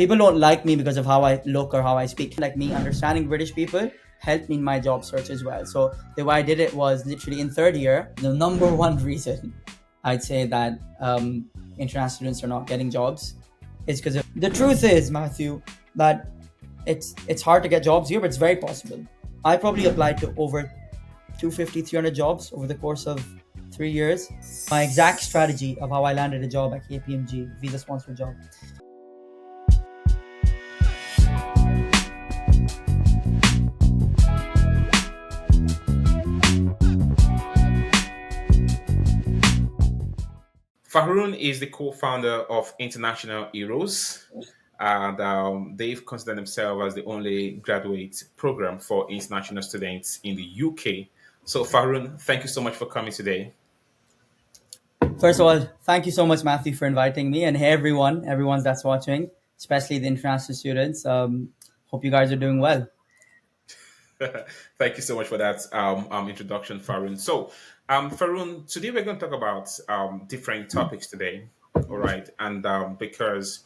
people don't like me because of how I look or how I speak. Like me understanding British people helped me in my job search as well. So the way I did it was literally in third year. The number one reason I'd say that international students are not getting jobs is because of the truth is, Matthew, that it's hard to get jobs here, but it's very possible. I probably applied to over 250, 300 jobs over the course of 3 years. My exact strategy of how I landed a job at KPMG, visa sponsored job. Farhoon is the co-founder of International Heroes, and they've considered themselves as the only graduate program for international students in the UK. So, Farhoon, thank you so much for coming today. First of all, thank you so much, Matthew, for inviting me. And hey, everyone that's watching, especially the international students. Hope you guys are doing well. Thank you so much for that introduction, Farhoon. So, Farhoon, today we're going to talk about different topics today. All right. And because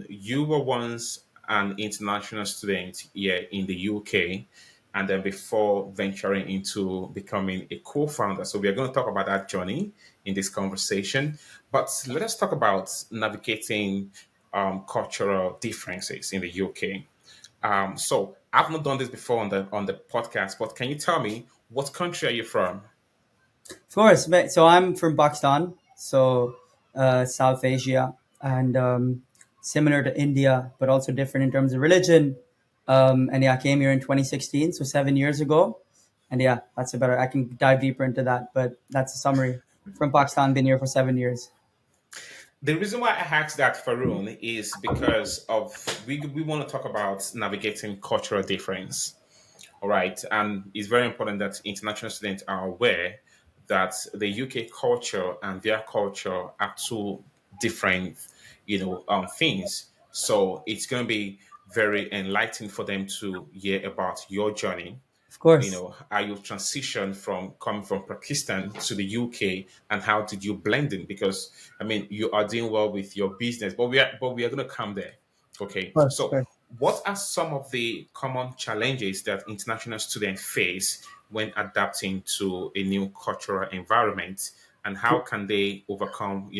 you were once an international student here in the UK, and then before venturing into becoming a co founder. So, we are going to talk about that journey in this conversation. But let us talk about navigating cultural differences in the UK. So I've not done this before on the podcast, but can you tell me what country are you from? Of course. So I'm from Pakistan, so South Asia, and similar to India, but also different in terms of religion. And yeah, I came here in 2016, so 7 years ago. And yeah, that's a better. I can dive deeper into that, but that's a summary. From Pakistan, been here for 7 years. The reason why I asked that, Faroon, is because of we want to talk about navigating cultural difference. All right, and it's very important that international students are aware that the UK culture and their culture are two different, things. So it's going to be very enlightening for them to hear about your journey, Of course. how you transition from coming from Pakistan to the UK, and how did you blend in? Because I mean, you are doing well with your business, but we are going to come there. Okay, Of course. Of so course. what are some of the common challenges that international students face when adapting to a new cultural environment, and how can they overcome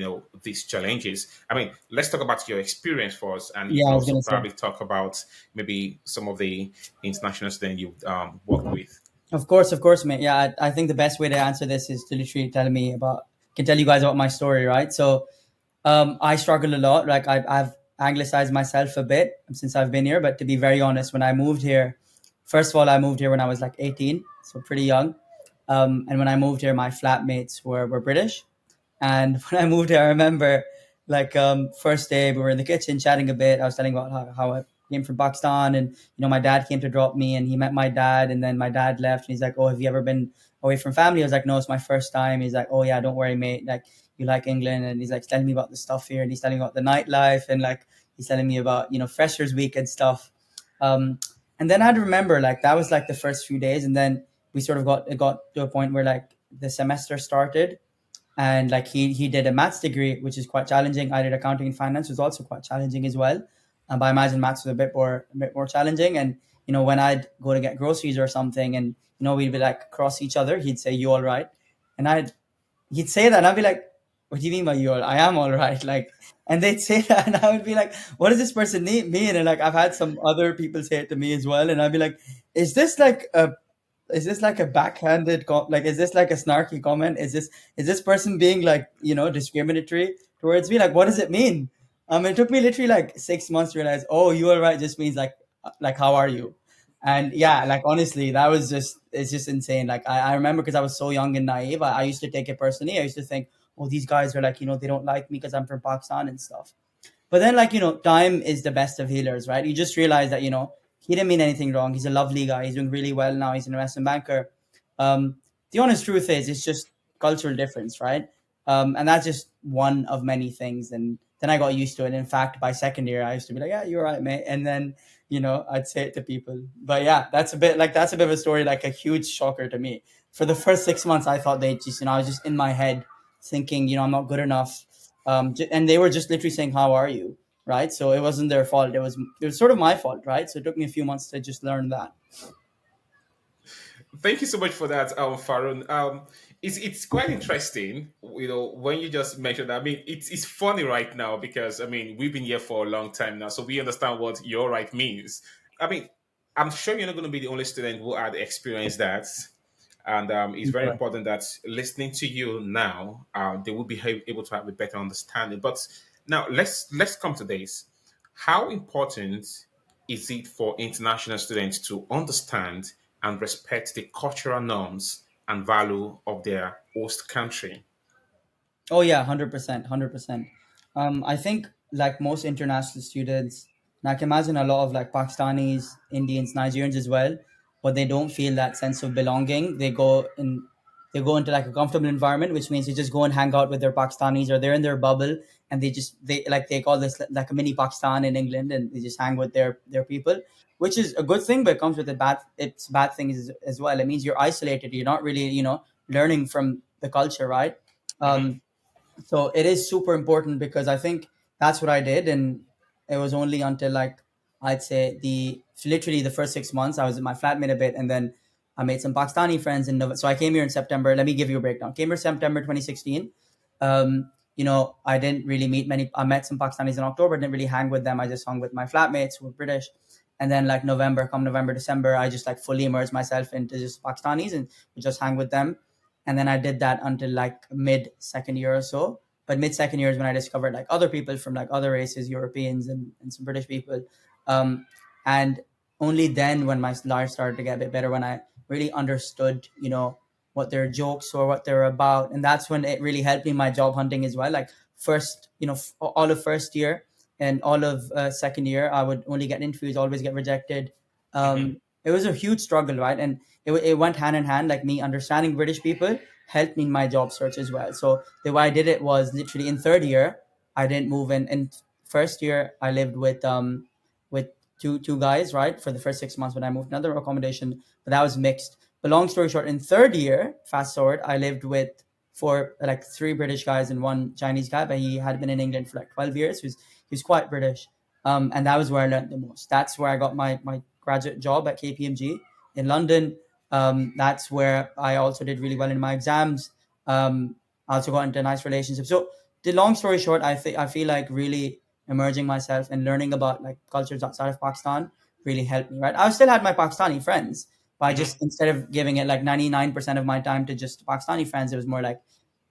these challenges? I mean, let's talk about your experience first, and you Yeah, can I was also gonna say. probably talk about maybe some of the international students you've worked with. Of course, mate. Yeah, I think the best way to answer this is to literally tell me about, can tell you guys about my story, right? So, I struggle a lot. Like I've anglicized myself a bit since I've been here. But to be very honest, when I moved here, first of all, I moved here when I was like 18, so pretty young. And when I moved here, my flatmates were British. And when I moved here, I remember like first day we were in the kitchen chatting a bit. I was telling about how I came from Pakistan, and my dad came to drop me, and he met my dad, and then my dad left, and he's like, "Oh, have you ever been away from family?" I was like, "No, it's my first time." He's like, "Oh yeah, don't worry, mate. Like you like England," and he's like telling me about the stuff here, and he's telling me about the nightlife, and like he's telling me about Freshers Week and stuff. Um, and then I'd remember like that was like the first few days, and then we sort of got to a point where like the semester started, and like he did a maths degree, which is quite challenging. I did accounting and finance, was also quite challenging as well. But I imagine maths was a bit more challenging. And when I'd go to get groceries or something, and we'd be like cross each other, he'd say, "You all right?" And he'd say that, and I'd be like, "What do you mean by you all? I am all right." Like, and they'd say that, and I would be like, "What does this person mean?" And like I've had some other people say it to me as well, and I'd be like, "Is this like a backhanded like is this like a snarky comment? Is this person being like discriminatory towards me? Like what does it mean?" It took me literally like 6 months to realize, oh, "You are right" just means like how are you? And yeah, like honestly, that was just it's just insane. Like I remember, because I was so young and naive, I used to take it personally. I used to think, "Oh, these guys are like, they don't like me because I'm from Pakistan and stuff." But then, like, time is the best of healers, right? You just realize that, he didn't mean anything wrong. He's a lovely guy. He's doing really well now. He's an investment banker. The honest truth is, it's just cultural difference, right? And that's just one of many things. And then I got used to it. In fact, by second year, I used to be like, "Yeah, you're right, mate." And then, I'd say it to people. But yeah, that's a bit of a story, like a huge shocker to me. For the first 6 months, I thought they just, I was just in my head thinking, "I'm not good enough." And they were just literally saying, "How are you?" right? So it wasn't their fault. It was sort of my fault, right? So it took me a few months to just learn that. Thank you so much for that, Farun. It's quite interesting, when you just mentioned that. I mean, it's funny right now because I mean we've been here for a long time now, so we understand what your right means. I mean, I'm sure you're not going to be the only student who had experienced that, and it's very Sure. important that listening to you now, they will be able to have a better understanding. But now let's come to this. How important is it for international students to understand and respect the cultural norms and value of their host country? Oh yeah, 100%, 100%. I think like most international students, and I can imagine a lot of like Pakistanis, Indians, Nigerians as well, but they don't feel that sense of belonging. They go into like a comfortable environment, which means they just go and hang out with their Pakistanis, or they're in their bubble, and they call this like a mini Pakistan in England, and they just hang with their people, which is a good thing, but it comes with its bad things as well. It means you're isolated. You're not really learning from the culture, right? Hmm. So it is super important because I think that's what I did, and it was only until like I'd say the literally the first 6 months I was in my flatmate a bit, and then I made some Pakistani friends in so I came here in September. Let me give you a breakdown. Came here September 2016. I didn't really meet many. I met some Pakistanis in October. Didn't really hang with them. I just hung with my flatmates who were British. And then like November, December, I just like fully immersed myself into just Pakistanis and would just hang with them. And then I did that until like mid second year or so. But mid second year is when I discovered like other people from like other races, Europeans and some British people. Um, and only then when my life started to get a bit better, when I really understood, what their jokes or what they're about. And that's when it really helped me in my job hunting as well. Like first, all of first year and all of second year, I would only get interviews, always get rejected. Hmm. It was a huge struggle, right? And it went hand in hand. Like me understanding British people helped me in my job search as well. So the way I did it was literally in third year, I didn't move in. In first year, I lived with two guys, right, for the first 6 months when I moved another accommodation, but that was mixed. But long story short, in third year, fast forward, I lived with four, like three British guys and one Chinese guy, but he had been in England for like 12 years. He was quite British. And that was where I learned the most. That's where I got my graduate job at KPMG in London. That's where I also did really well in my exams. I also got into a nice relationship. So the long story short, I feel like really emerging myself and learning about like cultures outside of Pakistan really helped me. Right, I still had my Pakistani friends, but I Hmm. just instead of giving it like 99% of my time to just Pakistani friends, it was more like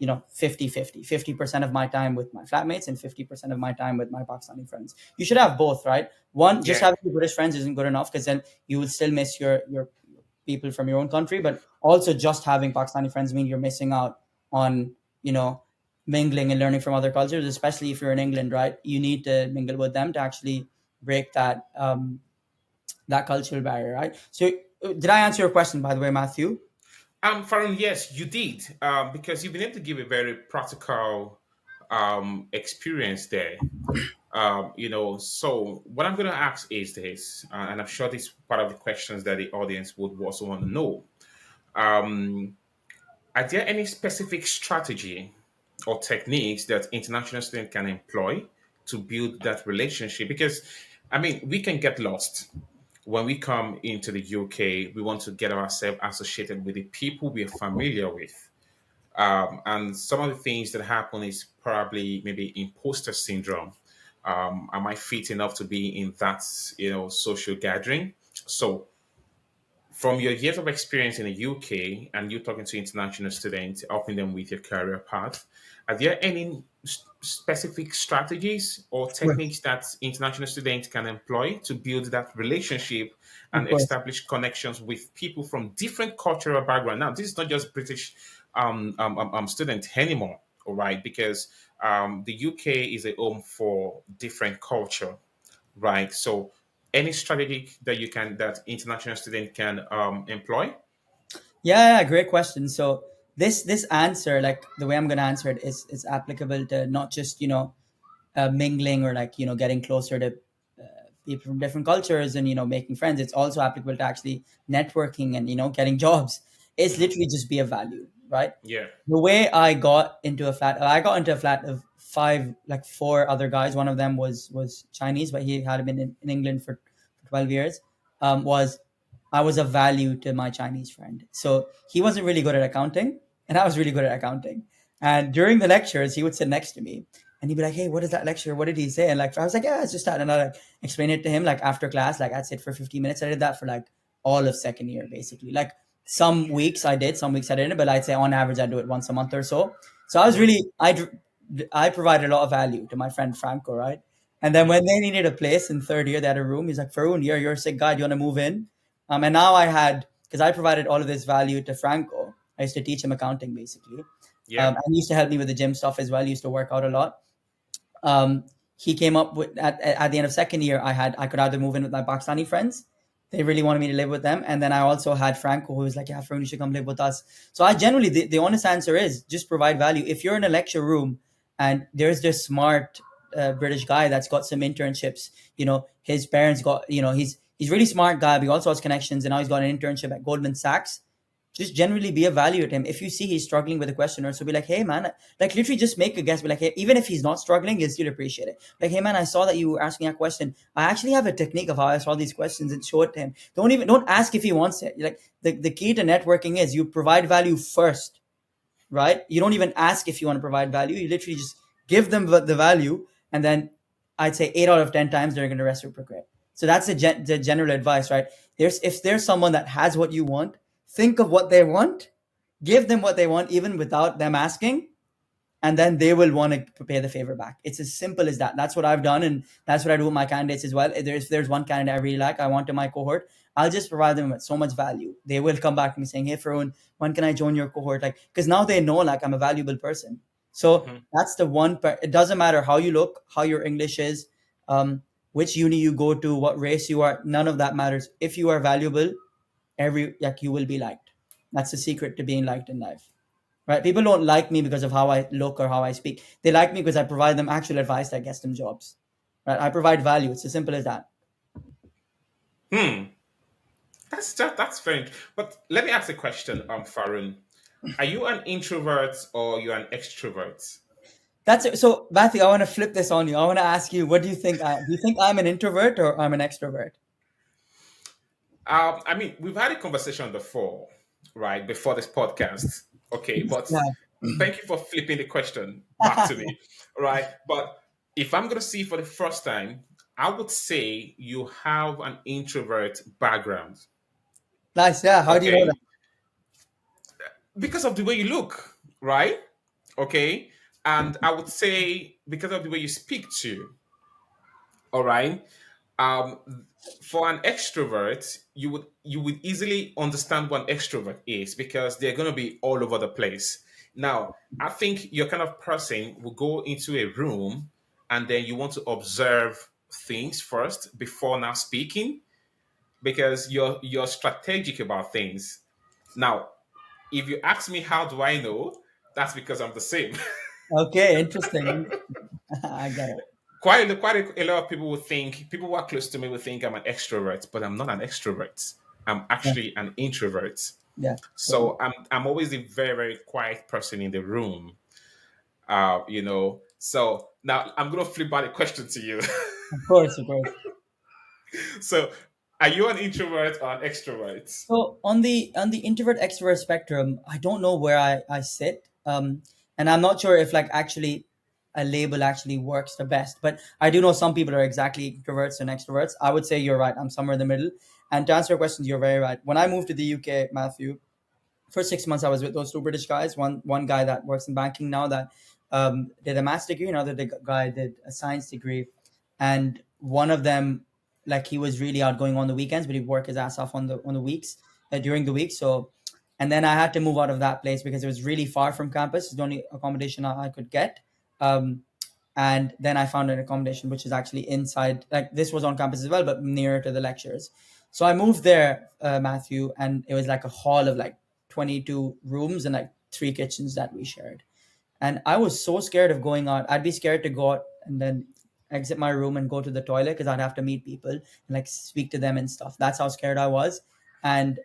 50-50 percent of my time with my flatmates and 50% of my time with my Pakistani friends. You should have both, right? One, just Yeah. having British friends isn't good enough because then you will still miss your people from your own country, but also just having Pakistani friends mean you're missing out on you know mingling and learning from other cultures, especially if you're in England, right? You need to mingle with them to actually break that cultural barrier, right? So did I answer your question, by the way, Matthew? Farron, yes, you did, because you've been able to give a very practical experience there. So what I'm going to ask is this, and I'm sure this is part of the questions that the audience would also want to know. Um, are there any specific strategy or techniques that international students can employ to build that relationship? Because, I mean, we can get lost when we come into the UK. We want to get ourselves associated with the people we are familiar with. And some of the things that happen is probably maybe imposter syndrome. Am I fit enough to be in that, social gathering? So from your years of experience in the UK and you talking to international students, helping them with your career path, are there any specific strategies or Sure. techniques that international students can employ to build that relationship Of and course. establish connections with people from different cultural background? Now, this is not just British students anymore, all right? Because the UK is a home for different culture, right? So any strategy that international student can employ? Yeah, great question. So this answer, like the way I'm gonna answer it, is applicable to not just mingling or like getting closer to people from different cultures and making friends. It's also applicable to actually networking and getting jobs. It's Hmm. literally just be a value, right? Yeah. The way I got into a flat of four other guys. One of them was Chinese, but he had been in England for 12 years. Was I was of value to my Chinese friend. So he wasn't really good at accounting, and I was really good at accounting. And during the lectures, he would sit next to me, and he'd be like, "Hey, what is that lecture? What did he say?" And like I was like, "Yeah, it's just that." And I like explain it to him like after class. Like I'd sit for 15 minutes. I did that for like all of second year, basically. Like some weeks I did, some weeks I didn't, but I'd say on average I do it once a month or so. So I was Mhm. really I provided a lot of value to my friend Franco, right? And then when they needed a place in third year, they had a room. He's like, Farhoon, you're a sick guy. Do you want to move in? And now I had, because I provided all of this value to Franco. I used to teach him accounting basically. Yeah. And he used to help me with the gym stuff as well. He used to work out a lot. um, he came up with at the end of second year, I could either move in with my Pakistani friends. They really wanted me to live with them, and then I also had Franco, who was like, "Yeah, Franco, you should come live with us." So I generally, the honest answer is just provide value. If you're in a lecture room and there's this smart British guy that's got some internships, his parents got, he's really smart guy, but he also has connections, and now he's got an internship at Goldman Sachs. Just generally be a value to him. If you see he's struggling with a question, or so be like, "Hey man," like literally just make a guess. Be like, "Hey," even if he's not struggling, he'll still appreciate it. Like, "Hey man, I saw that you were asking a question. I actually have a technique of how I solve these questions," and show it to him. Don't ask if he wants it. Like the key to networking is you provide value first, right? You don't even ask if you want to provide value. You literally just give them the value, and then I'd say 8 out of 10 times they're going to reciprocate. So that's the general advice, right? If there's someone that has what you want, think of what they want, give them what they want, even without them asking, and then they will want to pay the favor back. It's as simple as that. That's what I've done, and that's what I do with my candidates as well. If there's one candidate I really like, I want in my cohort, I'll just provide them with so much value. They will come back to me saying, "Hey, Farun, when can I join your cohort?" Like, because now they know like I'm a valuable person. So Mhm. that's the one part. It doesn't matter how you look, how your English is, which uni you go to, what race you are. None of that matters. If you are valuable, you will be liked. That's the secret to being liked in life, right? People don't like me because of how I look or how I speak. They like me because I provide them actual advice that gets them jobs, right? I provide value. It's as simple as that. Hmm. That's very. But let me ask a question, Farun. Are you an introvert or you an extrovert? That's it. So, Matthew, I want to flip this on you. I want to ask you, what do you think? Do you think I'm an introvert or I'm an extrovert? I mean, we've had a conversation before, right? Before this podcast. Okay, but Yeah. thank you for flipping the question back to me, right? But if I'm going to see for the first time, I would say you have an introvert background, Nice. Yeah. How do you know that? okay? Because of the way you look, right? Okay. And I would say because of the way you speak too, all right? For an extrovert, you would easily understand what an extrovert is because they're going to be all over the place. Now, I think your kind of person will go into a room and then you want to observe things first before now speaking because you're strategic about things. Now, if you ask me how do I know, that's because I'm the same. Okay. Interesting. I get it. Quite a lot of people would think people who are close to me would think I'm an extrovert, but I'm not an extrovert. I'm Yeah. actually an introvert. Yeah. Totally. So I'm always a very very quiet person in the room. So now I'm gonna flip back the question to you. Of course. Of course. So are you an introvert or an extrovert? So on the introvert extrovert spectrum, I don't know where I sit. And I'm not sure if like actually a label actually works the best. But I do know some people are exactly introverts and extroverts. I would say you're right. I'm somewhere in the middle. And to answer your questions, you're very right. When I moved to the UK, Matthew, for 6 months I was with those two British guys. One guy that works in banking now that did a maths degree, another guy did a science degree, and one of them like he was really outgoing on the weekends, but he'd work his ass off on the weeks during the week. So, and then I had to move out of that place because it was really far from campus. It's the only accommodation I could get. Um, and then I found an accommodation which is actually inside. Like this was on campus as well, but nearer to the lectures. So I moved there, Matthew, and it was like a hall of like 22 rooms and like three kitchens that we shared. And I was so scared of going out. I'd be scared to go out and then exit my room and go to the toilet because I'd have to meet people and like speak to them and stuff. That's how scared I was. And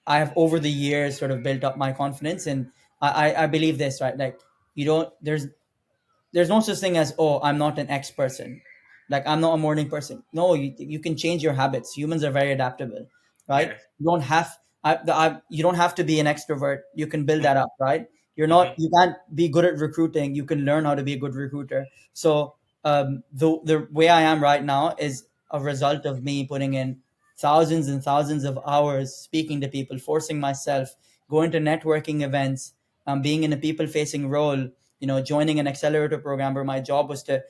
I have over the years sort of built up my confidence. And I believe this, right? Like you don't, there's no such thing as, oh, I'm not an X person, like I'm not a morning person. No, you can change your habits. Humans are very adaptable, right? Yeah. You don't have you don't have to be an extrovert. You can build that Mm-hmm. up, right? Mm-hmm. You can't be good at recruiting. You can learn how to be a good recruiter. So the way I am right now is a result of me putting in thousands and thousands of hours speaking to people, forcing myself, going to networking events, being in a people facing role, joining an accelerator program where my job was to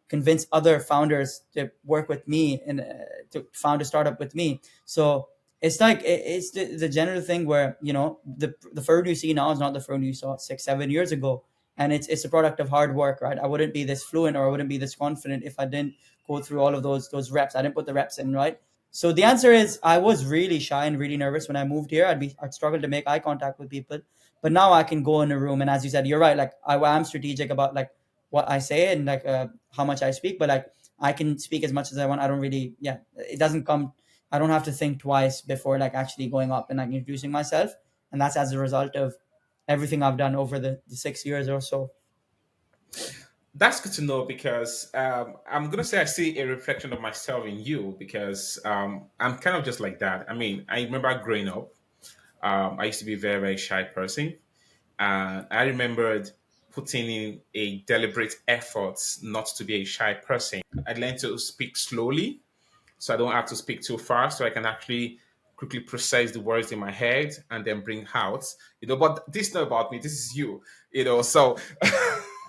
convince other founders to work with me and to found a startup with me. So it's like it's the general thing where the Farhoon you see now is not the Farhoon you saw 6 7 years ago, and it's a product of hard work, right? I wouldn't be this fluent or I wouldn't be this confident if I didn't go through all of those reps. I didn't put the reps in, right? So the answer is I was really shy and really nervous when I moved here. I'd struggle to make eye contact with people, but now I can go in a room, and as you said, you're right. Like I am strategic about like what I say and like how much I speak, but like I can speak as much as I want. I don't really, yeah, it doesn't come. I don't have to think twice before like actually going up and like introducing myself, and that's as a result of everything I've done over the 6 years or so. That's good to know because I'm gonna say I see a reflection of myself in you because I'm kind of just like that. I mean, I remember growing up, I used to be a very very shy person, and I remembered putting in a deliberate effort not to be a shy person. I learned to speak slowly, so I don't have to speak too fast, so I can actually quickly process the words in my head and then bring out. But this is not about me. This is you. So.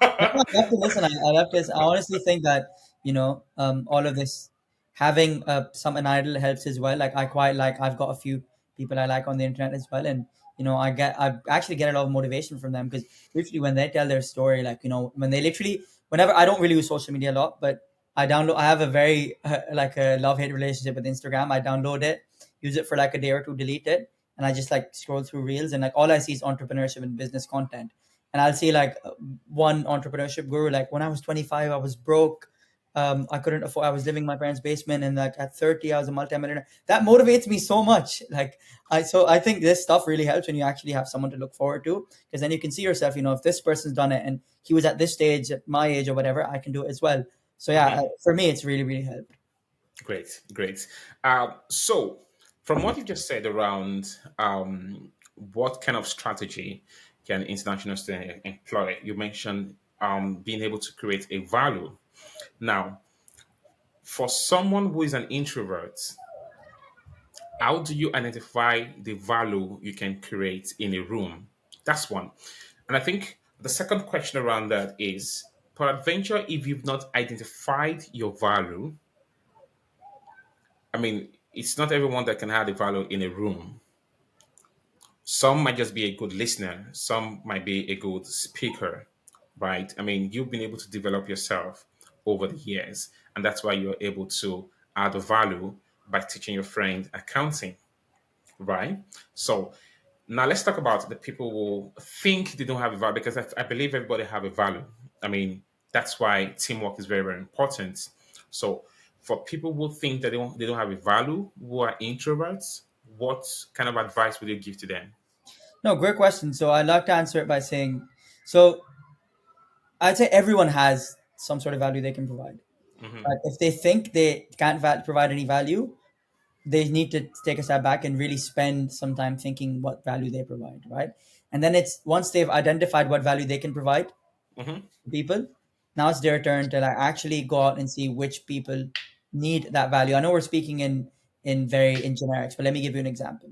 No, I love to listen. I love to listen. I honestly think that, all of this having an idol helps as well. Like I quite like, I've got a few people I like on the internet as well. And, I actually get a lot of motivation from them because literally when they tell their story, like, when they literally, whenever I don't really use social media a lot, but I have a very like a love hate relationship with Instagram. I download it, use it for like a day or two, delete it. And I just like scroll through reels and like all I see is entrepreneurship and business content, and I'll see like one entrepreneurship guru. Like when I was 25, I was broke. I couldn't afford. I was living in my parents' basement, and like at 30, I was a multimillionaire. That motivates me so much. Like I think this stuff really helps when you actually have someone to look forward to, because then you can see yourself. If this person's done it and he was at this stage, at my age or whatever, I can do it as well. So yeah, Mhm. for me, it's really really helped. Great, great. So, from what you just said around what kind of strategy can international student employ, you mentioned being able to create a value. Now, for someone who is an introvert, how do you identify the value you can create in a room? That's one. And I think the second question around that is, peradventure, if you've not identified your value, I mean, it's not everyone that can have the value in a room. Some might just be a good listener, some might be a good speaker, right? I mean, you've been able to develop yourself over the years, and that's why you're able to add a value by teaching your friend accounting, right? So now let's talk about the people who think they don't have a value, because I believe everybody have a value. I mean, that's why teamwork is very, very important. So for people who think that they don't have a value, who are introverts, what kind of advice would you give to them? No, great question. So I'd like to answer it by saying, so I'd say everyone has some sort of value they can provide. Hmm. But if they think they can't provide any value, they need to take a step back and really spend some time thinking what value they provide, right? And then it's once they've identified what value they can provide Hmm. to people, now it's their turn to like actually go out and see which people need that value. I know we're speaking in generics, but let me give you an example.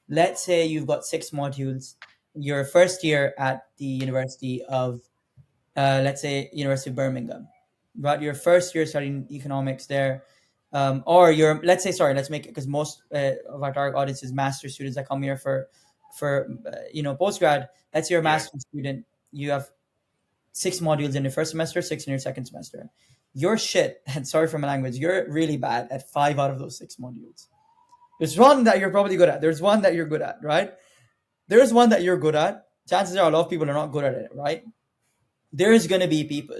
Let's say you've got 6 modules. Your first year at the University of let's say University of Birmingham, right? Your first year studying economics there, or your let's say sorry, let's make it because most of our target audience is master students that come here for post grad. Let's say you're a Yeah. master student. You have 6 modules in your first semester, six in your second semester. You're shit, and sorry for my language. You're really bad at 5 out of those 6 modules. There's one that you're probably good at. There's one that you're good at, right? There's one that you're good at. Chances are a lot of people are not good at it, right? There's gonna be people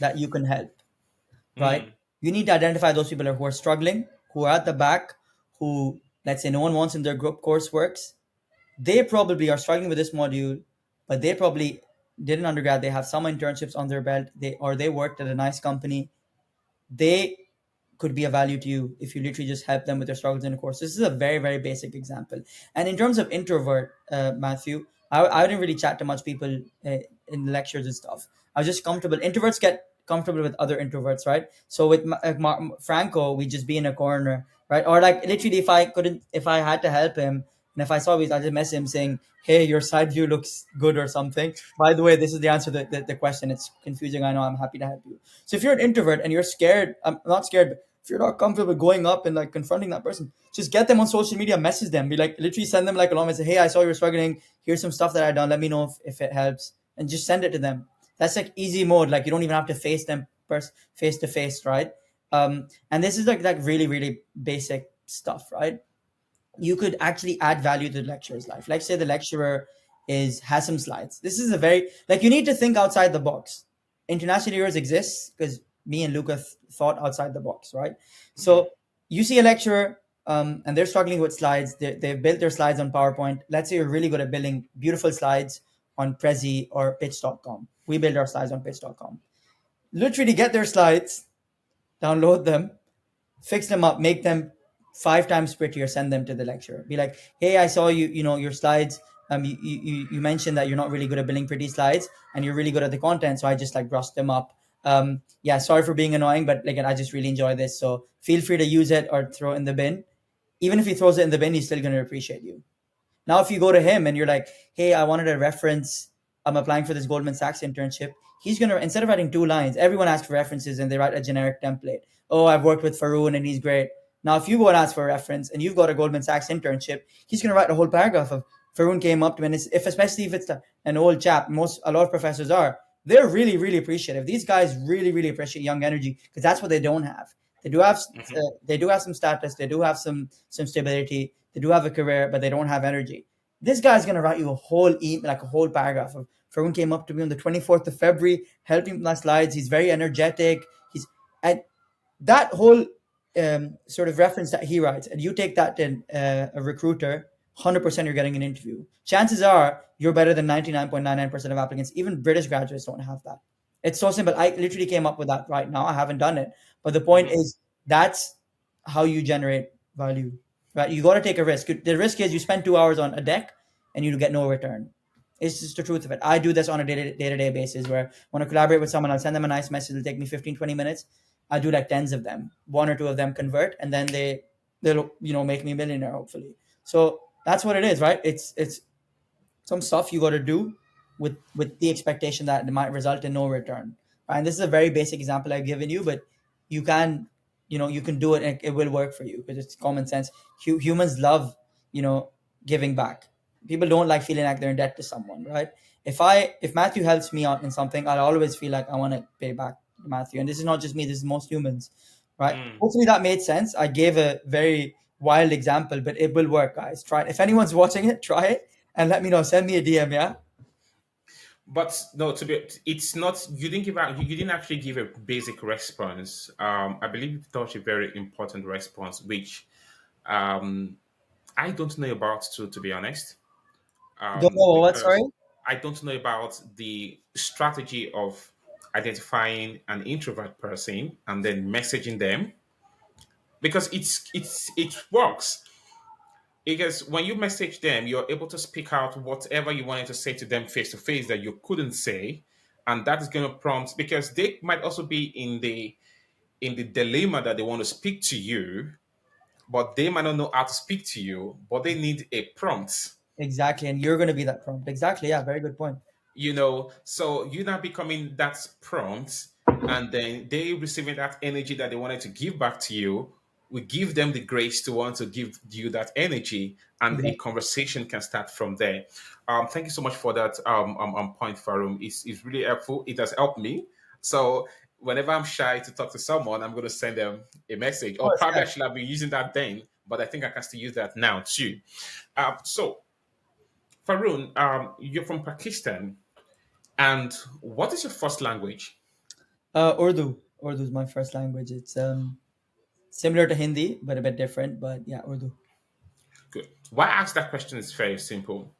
that you can help, right? Mm. You need to identify those people who are struggling, who are at the back, who, let's say, no one wants in their group courseworks. They probably are struggling with this module, but they probably did an undergrad, they have some internships on their belt, they worked at a nice company, they could be a value to you if you literally just help them with their struggles in a course. This is a very, very basic example. And in terms of introvert, Matthew, I didn't really chat to much people in lectures and stuff. I was just comfortable. Introverts get comfortable with other introverts, right? So with Franco, we just be in a corner, right? Or like literally, if I had to help him, and if I saw him, I just message him saying, "Hey, your side view looks good" or something. By the way, this is the answer to the question. It's confusing. I know. I'm happy to help you. So if you're an introvert and you're scared, I'm not scared, but if you're not comfortable going up and like confronting that person, just get them on social media, message them, be like literally send them like a long and say, "Hey, I saw you were struggling. Here's some stuff that I done. Let me know if it helps," and just send it to them. That's like easy mode. Like you don't even have to face them face to face, right? And this is like really really basic stuff, right? You could actually add value to the lecturer's life. Like say the lecturer is has some slides. This is a very like you need to think outside the box. International years exists because me and Luca thought outside the box, right? Hmm. So you see a lecturer and they're struggling with slides. They've built their slides on PowerPoint. Let's say you're really good at building beautiful slides on Prezi or pitch.com. We build our slides on pitch.com. Literally get their slides, download them, fix them up, make them 5 times prettier, send them to the lecturer. Be like, "Hey, I saw your slides. You mentioned that you're not really good at building pretty slides and you're really good at the content. So I just like brushed them up. Yeah, sorry for being annoying, but like I just really enjoy this. So feel free to use it or throw it in the bin. Even if he throws it in the bin, he's still going to appreciate you. Now, if you go to him and you're like, "Hey, I wanted a reference. I'm applying for this Goldman Sachs internship." He's gonna instead of writing 2 lines, everyone asks for references and they write a generic template. "Oh, I've worked with Farhoon and he's great." Now, if you go and ask for a reference and you've got a Goldman Sachs internship, he's gonna write a whole paragraph of Farhoon came up to me, and if especially if it's an old chap, a lot of professors are. They're really really appreciative. These guys really really appreciate young energy because that's what they don't have. Hmm. They do have some status, they do have some stability, they do have a career, but they don't have energy. This guy's gonna write you a whole like a whole paragraph of Farun came up to me on the 24th of February, helped me with my slides. He's very energetic. He's and that whole sort of reference that he writes, and you take that to a recruiter, 100% you're getting an interview. Chances are you're better than 99.99% of applicants. Even British graduates don't have that. It's so simple. I literally came up with that right now. I haven't done it. But the point Hmm. is, that's how you generate value, right? You got to take a risk. The risk is you spend 2 hours on a deck and you get no return. It's just the truth of it. I do this on a day-to-day basis where when I collaborate with someone, I'll send them a nice message. It'll take me 15, 20 minutes. I do like tens of them. One or two of them convert, and then they'll make me a millionaire hopefully. So that's what it is, right? It's some stuff you got to do with the expectation that it might result in no return. Right? And this is a very basic example I've given you, but you can you can do it and it will work for you because it's common sense. Humans love you know giving back. People don't like feeling like they're in debt to someone, right? If Matthew helps me out in something, I'll always feel like I want to pay back to Matthew. And this is not just me, this is most humans, right? Mm. Hopefully that made sense. I gave a very wild example, but it will work, guys. Try it. If anyone's watching it, try it and let me know. Send me a DM, yeah? But no, to be, it's not. You didn't give out. You didn't actually give a basic response. I believe you touched a very important response, which um, I don't know about. To be honest, You don't know what, sorry? because I don't know about the strategy of identifying an introvert person and then messaging them because it works. Because when you message them, you're able to speak out whatever you wanted to say to them face to face that you couldn't say, and that is going to prompt because they might also be in the dilemma that they want to speak to you, but they might not know how to speak to you, but they need a prompt. Exactly. And you're going to be that prompt. Exactly. Yeah. Very good point. So you're not becoming that prompt, and then they receiving that energy that they wanted to give back to you. We give them the grace to want to give you that energy, and a Exactly. conversation can start from there. Thank you so much for that point, Farum. It's really helpful. It has helped me. So whenever I'm shy to talk to someone, I'm going to send them a message, Of or course. probably Yeah. I should have been using that then, but I think I can still use that now too. So Faroon, you're from Pakistan. And what is your first language? Urdu. Urdu is my first language. It's similar to Hindi, but a bit different. But yeah, Urdu. Good. Why I ask that question is very simple.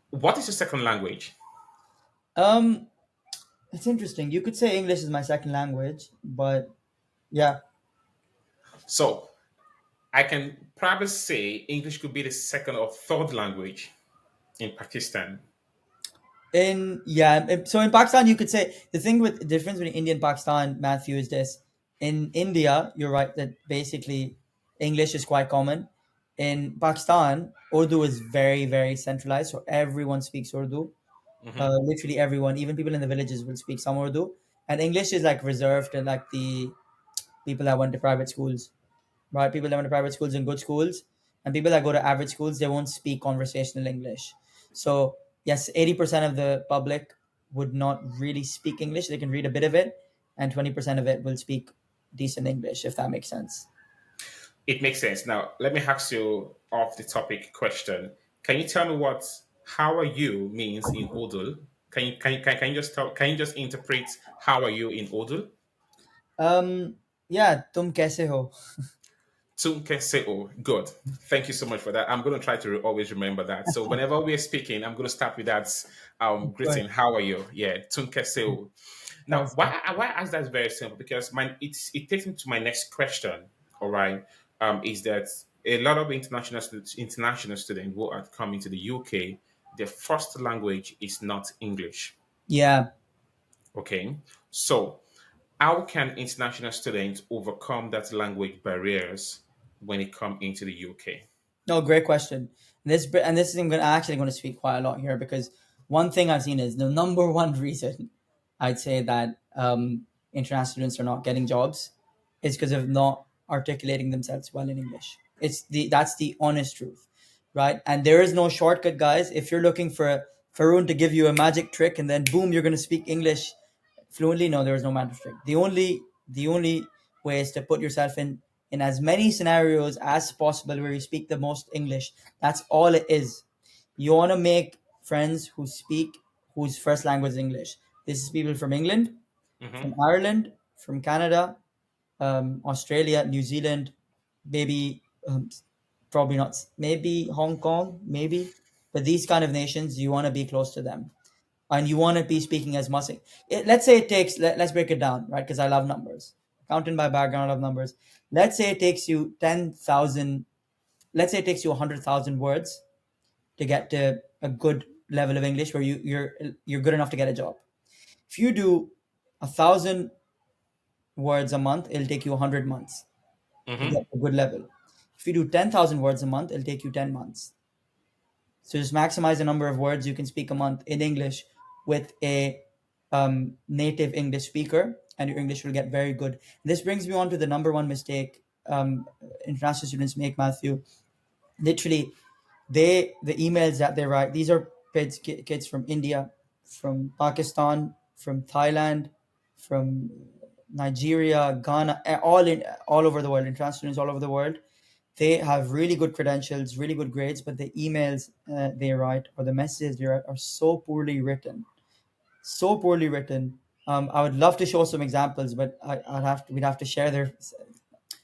What is your second language? Um, it's interesting. You could say English is my second language, but yeah, So I can probably say English could be the second or third language in Pakistan. so in Pakistan, you could say the thing with the difference between India and Pakistan, Matthew, is this: in India, you're right that basically English is quite common. In Pakistan, Urdu is very very centralized, so everyone speaks Urdu. Hmm. Literally everyone, even people in the villages, will speak some Urdu, and English is like reserved to like the people that went to private schools, right? People that went to private schools and good schools, and people that go to average schools, they won't speak conversational English. So yes, 80% of the public would not really speak English. They can read a bit of it, and 20% of it will speak decent English, if that makes sense. It makes sense. Now, let me ask you off the topic question. Can you tell me what "how are you" means in Urdu? Can you just can you just interpret "how are you" in Urdu? Yeah, tum kaise ho? Tunke Seo. Good. Thank you so much for that. I'm going to try to always remember that. So whenever we're speaking, I'm going to start with that Right. greeting. How are you? Yeah, Tunke Seo. Now, Thanks. why I ask that is very simple because it takes me to my next question. All right, is that a lot of international students who are coming to the UK, their first language is not English. Yeah. Okay, so how can international students overcome that language barriers when it come into the UK? No, great question. And this is actually going to speak quite a lot here because one thing I've seen is the number one reason I'd say that international students are not getting jobs is because of not articulating themselves well in English. That's the honest truth, right? And there is no shortcut, guys. If you're looking for Farhoon to give you a magic trick and then boom, you're going to speak English fluently, no, there is no magic trick. The only way is to put yourself in as many scenarios as possible where you speak the most English. That's all it is. You want to make friends whose first language is English. This is people from England, from Hmm. Ireland, from Canada, Australia, New Zealand, maybe probably not, maybe Hong Kong, maybe. But these kind of nations, you want to be close to them, and you want to be speaking as much. Let's say it takes. Let's break it down, right? Because I love numbers. Accountant by background, I love numbers. Let's say it takes you 10,000. Let's say it takes you 100,000 words to get to a good level of English where you're good enough to get a job. If you do 1,000 words a month, it'll take you 100 months to get Hmm. a good level. If you do 10,000 words a month, it'll take you 10 months. So just maximize the number of words you can speak a month in English with a native English speaker, and your English will get very good. This brings me on to the number one mistake international students make, Matthew. Literally, the emails that they write. These are kids from India, from Pakistan, from Thailand, from Nigeria, Ghana, all over the world. International students all over the world, they have really good credentials, really good grades, but the emails they write or the messages they write are so poorly written, so poorly written. I would love to show some examples, but we'd have to share their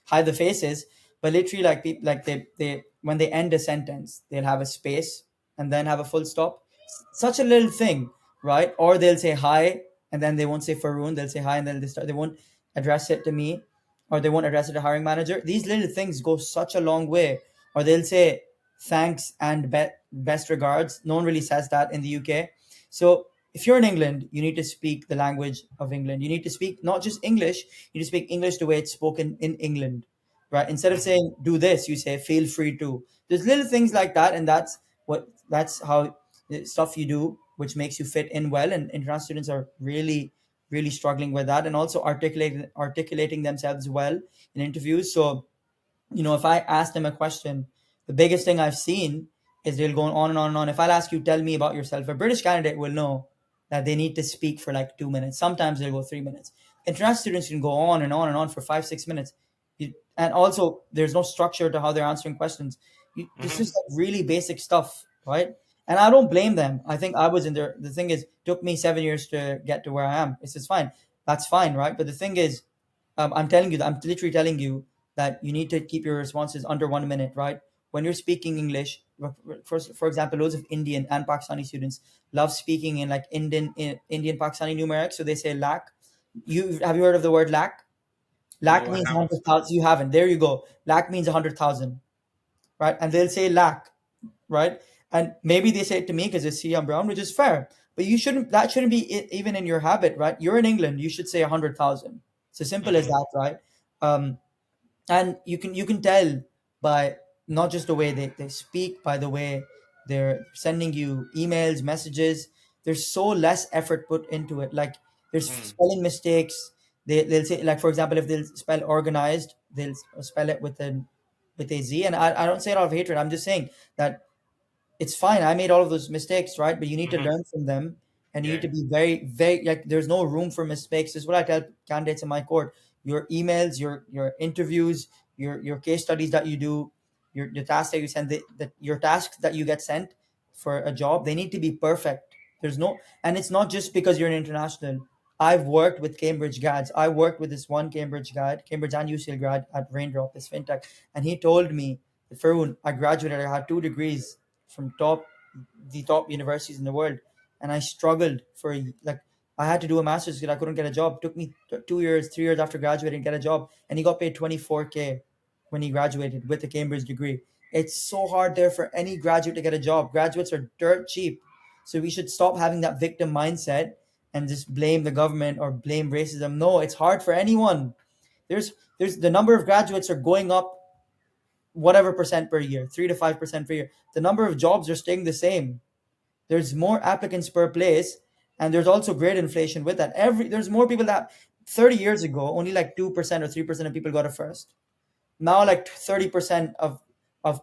hide the faces, but literally like people like they when they end a sentence, they'll have a space and then have a full stop. Such a little thing, right? Or they'll say hi and then they won't say Faroon, they'll say hi and then they won't address it to me, or they won't address it to hiring manager. These little things go such a long way. Or they'll say thanks and best regards. No one really says that in the UK. So if you're in England, you need to speak the language of England. You need to speak not just English, you need to speak English the way it's spoken in England, right? Instead of Hmm. saying do this, you say feel free to. There's little things like that, and that's how the stuff you do, which makes you fit in well. And international students are really, really struggling with that, and also articulating themselves well in interviews. So if I ask them a question, the biggest thing I've seen is they'll go on and on and on. If I'll ask you, tell me about yourself, a British candidate will know that they need to speak for like 2 minutes. Sometimes they'll go 3 minutes. International students can go on and on and on for 5, 6 minutes. And also, there's no structure to how they're answering questions. This is Hmm. like really basic stuff, right? And I don't blame them. I think I was in there. The thing is, it took me 7 years to get to where I am. It's fine. That's fine, right? But the thing is, I'm literally telling you that you need to keep your responses under 1 minute, right? when you're speaking English, for example, loads of Indian and Pakistani students love speaking in like Indian Pakistani numeric. So they say lakh. You heard of the word lakh? Lakh No, I means haven't. 100,000. You haven't. There you go. Lakh means 100,000, right? And they'll say lakh, right? And maybe they say it to me because they see I'm brown, which is fair. But you shouldn't. That shouldn't be even in your habit, right? You're in England. You should say 100,000. It's as simple as Mm-hmm. that, right? Um, and you can tell by not just the way they speak, by the way they're sending you emails, messages. There's so less effort put into it. Like there's Mm. spelling mistakes. They'll say, like, for example, if they'll spell organized, they'll spell it with a z. And I don't say it out of hatred. I'm just saying that it's fine. I made all of those mistakes, right? But you need to Mm-hmm. learn from them, and you need Yeah. to be very, very like. There's no room for mistakes. This is what I tell candidates in my court. Your emails, your interviews, your case studies that you do, your tasks that you send, your tasks that you get sent for a job, they need to be perfect. There's no, and it's not just because you're an international. I've worked with Cambridge grads. I worked with this one Cambridge grad, Cambridge and UCL grad at Raindrop, this fintech, and he told me, Farhoon, I graduated. I had 2 degrees from the top universities in the world, and I struggled for like I had to do a master's because I couldn't get a job. It took me 2 years, 3 years after graduating to get a job, and he got paid 24K when he graduated with a Cambridge degree. It's so hard there for any graduate to get a job. Graduates are dirt cheap, so we should stop having that victim mindset and just blame the government or blame racism. No, it's hard for anyone. There's the number of graduates are going up whatever percent per year, 3 to 5% per year. The number of jobs are staying the same. There's more applicants per place, and there's also grade inflation with that. There's more people that 30 years ago only like 2% or 3% of people got a first. Now like 30% of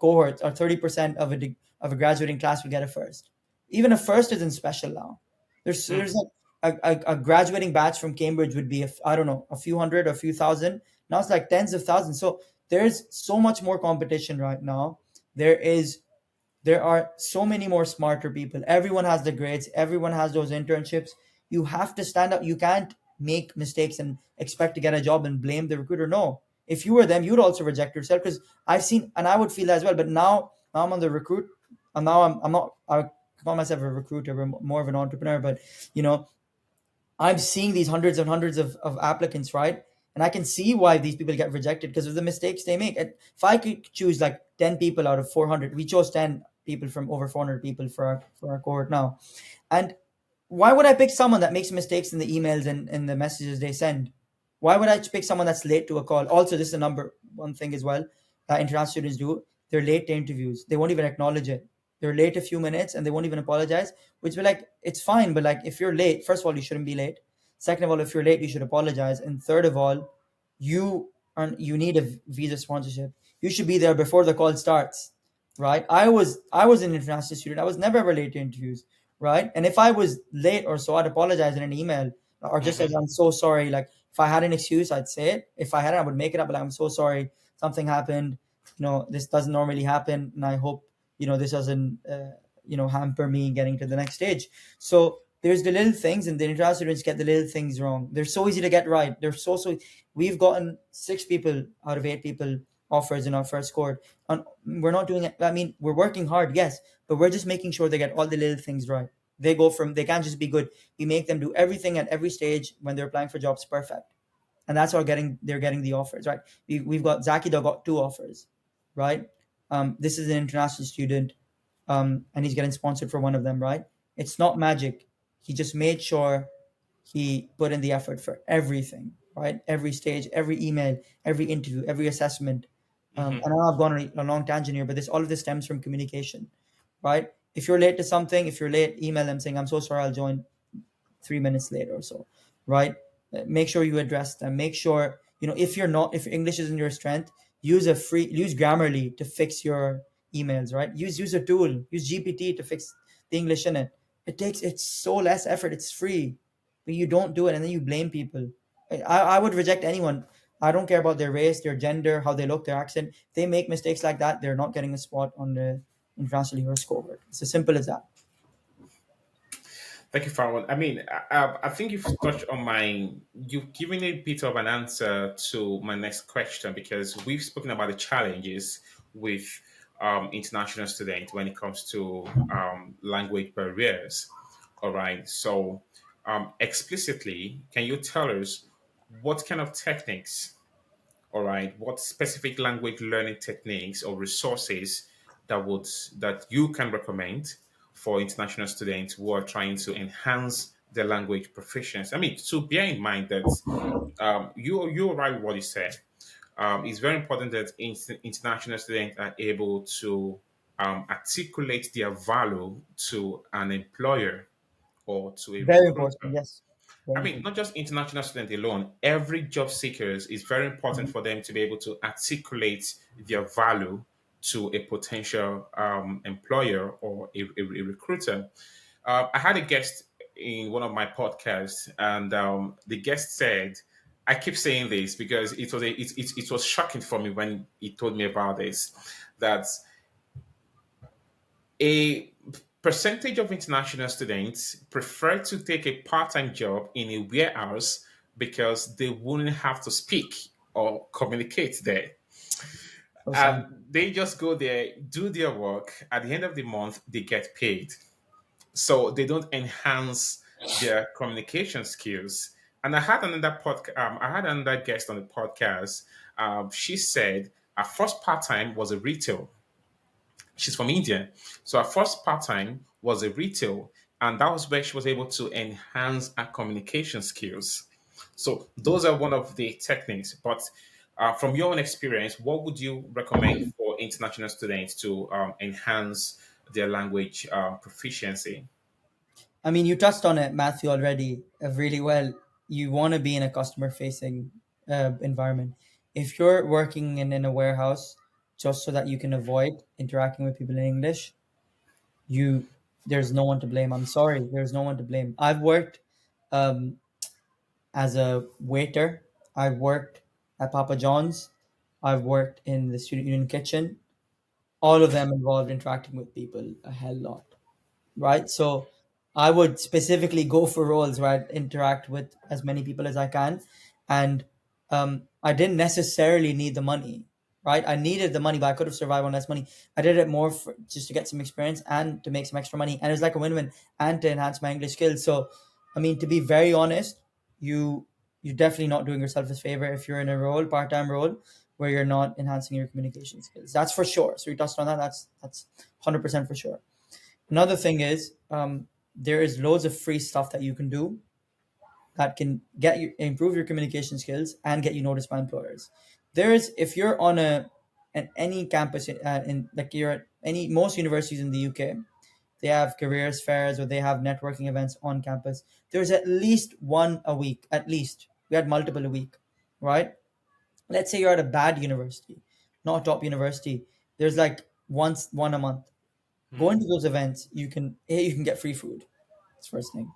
cohorts or 30% of a graduating class will get a first. Even a first isn't special now. There's Mm. like a graduating batch from Cambridge would be I don't know, a few hundred or a few thousand. Now it's like tens of thousands. So there's so much more competition right now. There are so many more smarter people. Everyone has the grades, everyone has those internships. You have to stand up. You can't make mistakes and expect to get a job and blame the recruiter. No. If you were them, you'd also reject yourself, because I've seen, and I would feel that as well. But now I'm on the recruit, and now I'm not. I call myself a recruiter, but more of an entrepreneur. But you know, I'm seeing these hundreds and hundreds of applicants, right? And I can see why these people get rejected because of the mistakes they make. And if I could choose like 10 people out of 400, we chose 10 people from over 400 people for our cohort now. And why would I pick someone that makes mistakes in the emails and the messages they send? Why would I pick someone that's late to a call? Also, this is the number one thing as well that international students do. They're late to interviews. They won't even acknowledge it. They're late a few minutes and they won't even apologize, which be like, it's fine. But like, if you're late, first of all, you shouldn't be late. Second of all, if you're late, you should apologize. And third of all, you need a visa sponsorship. You should be there before the call starts, right? I was an international student. I was never ever late to interviews, right? And if I was late or so, I'd apologize in an email or just Mm-hmm. as I'm so sorry. Like if I had an excuse, I'd say it. If I hadn't, I would make it up. But like, I'm so sorry, something happened. This doesn't normally happen, and I hope this doesn't hamper me getting to the next stage. So there's the little things, and the international students get the little things wrong. They're so easy to get right. They're so. We've gotten 6 people out of 8 people offers in our first cohort, and we're not doing it. I mean, we're working hard, yes, but we're just making sure they get all the little things right. They can't just be good. We make them do everything at every stage when they're applying for jobs perfect, and that's how they're getting the offers, right? We've got Zaki that got 2 offers, right? This is an international student, and he's getting sponsored for one of them, right? It's not magic. He just made sure he put in the effort for everything, right? Every stage, every email, every interview, every assessment. Mm-hmm. And I know I've gone on a long tangent here, but all of this stems from communication, right? If you're late to something, if you're late, email them saying, I'm so sorry, I'll join 3 minutes later or so, right? Make sure you address them. Make sure, if English isn't your strength, use Grammarly to fix your emails, right? Use a tool, use GPT to fix the English in it. It's so less effort, it's free, but you don't do it and then you blame people. I would reject anyone. I don't care about their race, their gender, how they look, their accent. If they make mistakes like that, they're not getting a spot on the international hero scoreboard. It's as simple as that. Thank you, Farwan. I mean, I think you've touched on you've given a bit of an answer to my next question because we've spoken about the challenges with international student when it comes to language barriers. All right. So, explicitly, can you tell us what kind of techniques, all right, what specific language learning techniques or resources that you can recommend for international students who are trying to enhance their language proficiency? I mean, to bear in mind that you're right with what you said. It's very important that international students are able to articulate their value to an employer or to a Very important. recruiter. Yes, I very mean, important. not just international student alone. Every job seekers is very important Mhm. for them to be able to articulate their value to a potential employer or a recruiter. I had a guest in one of my podcasts, and the guest said, "I keep saying this because it was shocking for me when he told me about this, that a percentage of international students prefer to take a part-time job in a warehouse because they wouldn't have to speak or communicate there. So sad. And they just go there, do their work. At the end of the month, they get paid. So they don't enhance their communication skills. And I had another guest on the podcast. She said her first part-time was a retail. She's from India. So her first part time was a retail, and that was where she was able to enhance her communication skills. So those are one of the techniques. But from your own experience, what would you recommend for international students to enhance their language proficiency? I mean, you touched on it, Matthew, already really well. You want to be in a customer facing environment. If you're working in a warehouse just so that you can avoid interacting with people in English, you there's no one to blame. I'm sorry, there's no one to blame. I've worked um, as a waiter. I've worked at Papa John's. I've worked in the student union kitchen. All of them involved interacting with people a hell lot, right? So I would specifically go for roles where I interact with as many people as I can, and I didn't necessarily need the money, right? I needed the money, but I could have survived on less money. I did it more for, just to get some experience and to make some extra money, and it was like a win-win, and to enhance my English skills. So, I mean, to be very honest, you you're definitely not doing yourself a favor if you're in a role, part-time role, where you're not enhancing your communication skills. That's for sure. So you touched on that. That's 100% for sure. Another thing is there is loads of free stuff that you can do that can get you improve your communication skills and get you noticed by employers. There is if you're on any campus in like you're at any most universities in the UK, they have careers fairs or they have networking events on campus. There's at least one a week. At least we had multiple a week, right? Let's say you're at a bad university, not a top university. There's like once one a month. Going Hmm. to those events, you can get free food. That's first thing.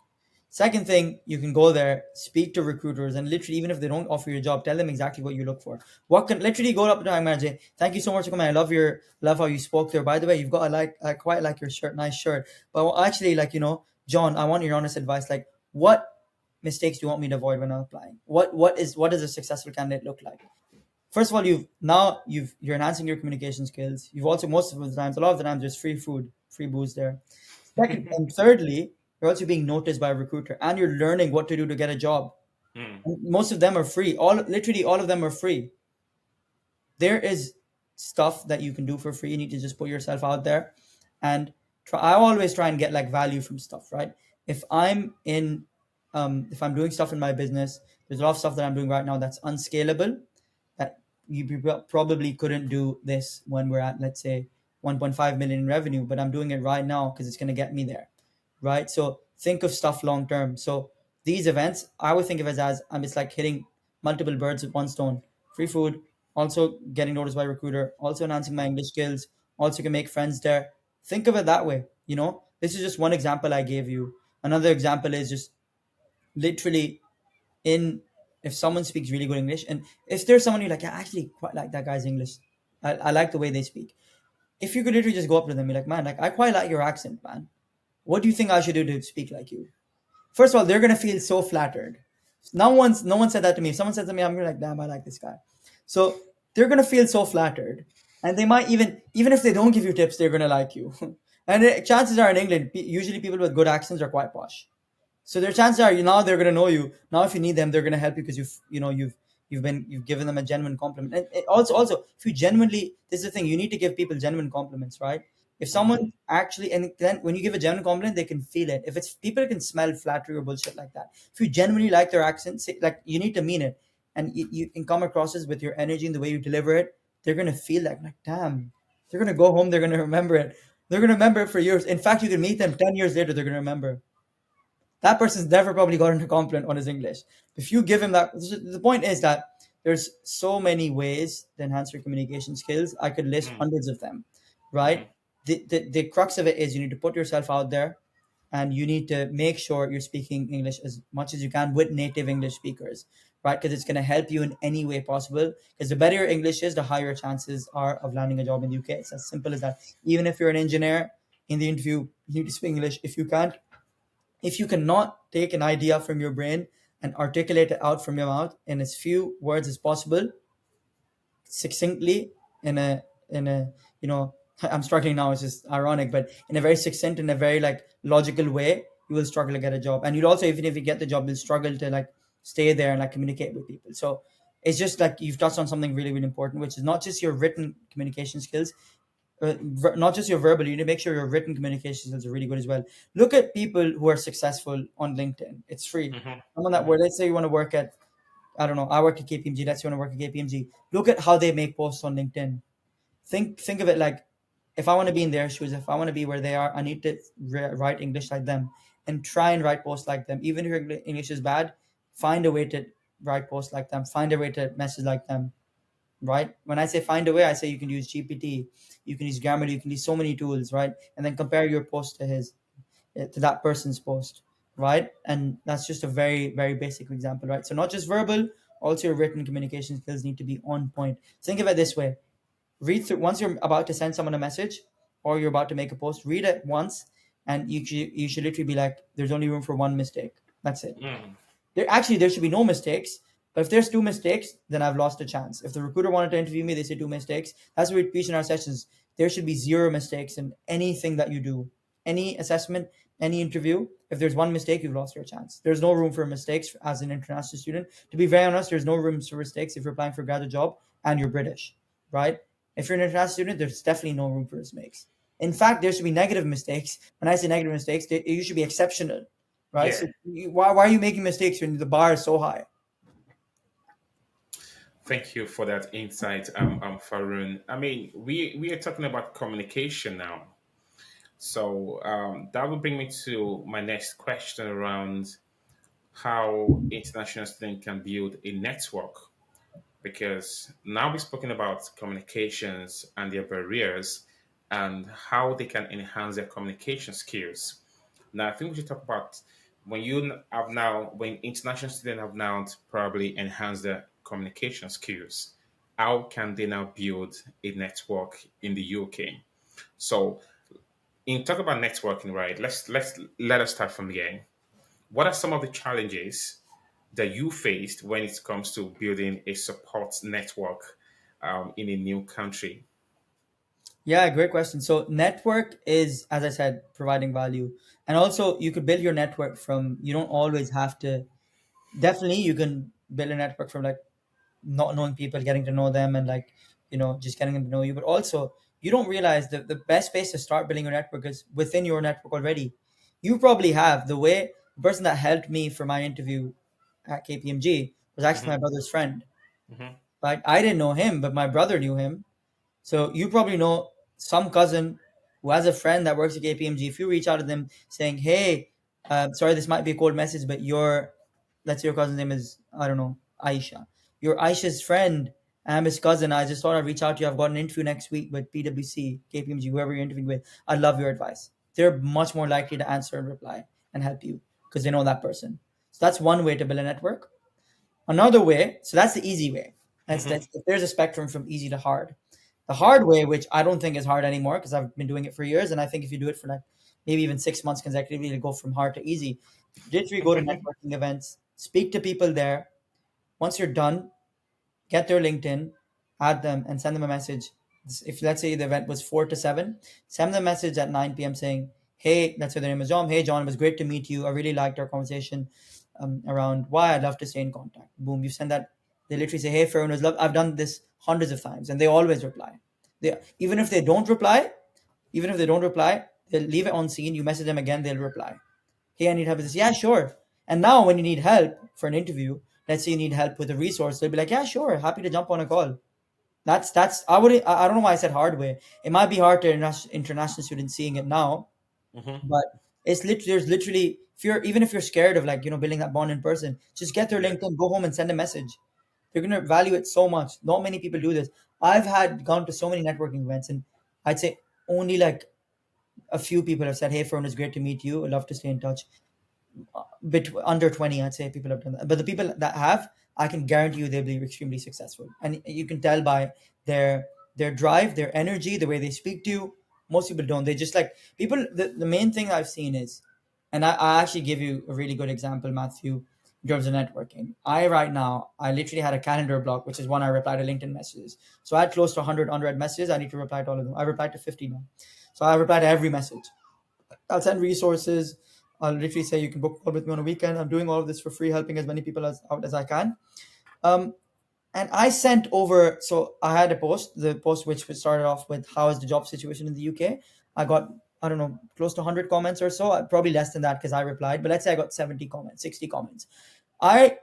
Second thing, you can go there, speak to recruiters, and literally, even if they don't offer you a job, tell them exactly what you look for. What can literally go up to the hiring manager? Thank you so much for coming. I love how you spoke there. By the way, you've got I quite like your shirt, nice shirt. But actually, like John, I want your honest advice. Like, what mistakes do you want me to avoid when I'm applying? What does a successful candidate look like? First of all, you're enhancing your communication skills. You've also most of the times, a lot of the times, there's free food, free booze there. Second and thirdly, you're also being noticed by a recruiter, and you're learning what to do to get a job. Hmm. And most of them are free. Literally all of them are free. There is stuff that you can do for free. You need to just put yourself out there and try. I always try and get like value from stuff, right? If I'm in, if I'm doing stuff in my business, there's a lot of stuff that I'm doing right now that's unscalable that probably couldn't do this when we're at, let's say, 1.5 million in revenue, but I'm doing it right now because it's going to get me there, right? So think of stuff long term. So these events, I would think of it as it's like hitting multiple birds with one stone. Free food, also getting noticed by a recruiter, also enhancing my English skills, also can make friends there. Think of it that way. This is just one example I gave you. Another example is just literally in if someone speaks really good English, and if there's someone you're like, yeah, I actually quite like that guy's English. I like the way they speak. If you could literally just go up to them, be like, man, like I quite like your accent, man. What do you think I should do to speak like you? First of all, they're gonna feel so flattered. No one said that to me. If someone said to me, I'm gonna be like, damn, I like this guy. So they're gonna feel so flattered. And they might even if they don't give you tips, they're gonna like you. And chances are in England, usually people with good accents are quite posh. So their chances are you now they're gonna know you. Now if you need them, they're gonna help you because you've given them a genuine compliment. And also if you genuinely, this is the thing, you need to give people genuine compliments, right? If Mm-hmm. someone actually, and then when you give a genuine compliment, they can feel it. If it's people can smell flattery or bullshit like that. If you genuinely like their accent, say, like you need to mean it, and you can come across as with your energy and the way you deliver it, they're gonna feel like damn, they're gonna go home, they're gonna remember it. They're gonna remember it for years. In fact, you can meet them 10 years later, they're gonna remember that person's never probably gotten a compliment on his English. If you give him that, the point is that there's so many ways to enhance your communication skills. I could list hundreds of them, right? Mm-hmm. The crux of it is you need to put yourself out there and you need to make sure you're speaking English as much as you can with native English speakers, right? Because it's going to help you in any way possible. Because the better your English is, the higher your chances are of landing a job in the UK. It's as simple as that. Even if you're an engineer in the interview, you need to speak English. If you cannot take an idea from your brain and articulate it out from your mouth in as few words as possible, succinctly, in a I'm struggling now, it's just ironic, but in a very succinct, in a very like logical way, you will struggle to get a job. And you'll also, even if you get the job, you'll struggle to like stay there and like communicate with people. So it's just like you've touched on something really, really important, which is not just your written communication skills, not just your verbal. You need to make sure your written communication skills are really good as well. Look at people who are successful on LinkedIn. It's free. Someone that Mm-hmm. where let's say you want to work at, I don't know, I work at KPMG. Let's say you want to work at KPMG. Look at how they make posts on LinkedIn. Think of it like, if I want to be in their shoes, if I want to be where they are, I need to write English like them and try and write posts like them. Even if your English is bad, find a way to write posts like them. Find a way to message like them, right? When I say find a way, I say you can use GPT, you can use Grammarly, you can use so many tools, right? And then compare your post to his, to that person's post, right? And that's just a very, very basic example, right? So not just verbal, also your written communication skills need to be on point. Think of it this way: read through once you're about to send someone a message or you're about to make a post, read it once, and you should literally be like, "There's only room for one mistake. That's it." Mm-hmm. There should be no mistakes. But if there's two mistakes, then I've lost a chance. If the recruiter wanted to interview me, they say two mistakes. That's what we teach in our sessions. There should be zero mistakes in anything that you do, any assessment, any interview. If there's one mistake, you've lost your chance. There's no room for mistakes as an international student. To be very honest, there's no room for mistakes if you're applying for a graduate job and you're British, right? If you're an international student, there's definitely no room for mistakes. In fact, there should be negative mistakes. When I say negative mistakes, you should be exceptional, right? Yeah. So why are you making mistakes when the bar is so high? Thank you for that insight, Farun. I mean, we are talking about communication now. So that will bring me to my next question around how international students can build a network. Because now we've spoken about communications and their barriers and how they can enhance their communication skills. Now, I think we should talk about when international students have now probably enhanced their communication skills, how can they now build a network in the UK? So, in talk about networking, right? Let us start from the end. What are some of the challenges that you faced when it comes to building a support network in a new country? Yeah, great question. So network is, as I said, providing value. And also you could build your network from, you don't always have to, definitely you can build a network from like not knowing people, getting to know them and like, just getting them to know you. But also you don't realize that the best place to start building your network is within your network already. You probably have the person that helped me for my interview at KPMG was actually my Hmm. brother's friend. Hmm. Right? I didn't know him, but my brother knew him. So you probably know some cousin who has a friend that works at KPMG. If you reach out to them saying, "Hey, sorry, this might be a cold message, but let's say your cousin's name is, I don't know, Aisha. You're Aisha's friend. I'm his cousin. I just thought I'd reach out to you. I've got an interview next week with PwC, KPMG, whoever you're interviewing with. I'd love your advice." They're much more likely to answer and reply and help you because they know that person. So that's one way to build a network. Another way, so that's the easy way. That's Hmm. if there's a spectrum from easy to hard. The hard way, which I don't think is hard anymore because I've been doing it for years, and I think if you do it for like maybe even 6 months consecutively, it'll go from hard to easy. Literally go to networking events, speak to people there. Once you're done, get their LinkedIn, add them, and send them a message. If let's say the event was 4 to 7, send them a message at 9 p.m. saying, "Hey," let's say their name is John. "Hey, John, it was great to meet you. I really liked our conversation around why I'd love to stay in contact." Boom, you send that. They literally say, "Hey, Farhoon, it was love." I've done this hundreds of times, and they always reply. They even if they don't reply, even if they don't reply, they'll leave it on scene. You message them again, they'll reply. "Hey, I need help with this." "Yeah, sure." And now when you need help for an interview, let's say you need help with a resource, they'll be like, "Yeah, sure, happy to jump on a call." That's I don't know why I said hard way. It might be hard to international students seeing it now, Hmm. but it's literally there's literally if you're even if you're scared of like building that bond in person, just get their Yeah. LinkedIn, go home and send a message. They're gonna value it so much. Not many people do this. I've had gone to so many networking events, and I'd say only like a few people have said, "Hey, Fern, it's great to meet you. I'd love to stay in touch." Under 20, I'd say people have done that, but the people that have, I can guarantee you they'll be extremely successful, and you can tell by their drive, their energy, the way they speak to you. Most people don't. They just like people. The main thing I've seen is, and I actually give you a really good example, Matthew, in terms of networking. Right now, I literally had a calendar block, which is when I reply to LinkedIn messages. So I had close to 100 unread messages. I need to reply to all of them. I replied to 50 now. So I reply to every message. I'll send resources. I'll literally say you can book a call with me on a weekend. I'm doing all of this for free, helping as many people as out as I can. Um, and I sent over. So I had a post. The post which started off with how is the job situation in the UK. I got I don't know close to 100 comments or so. Probably less than that because I replied. But let's say I got 70 comments, 60 comments. I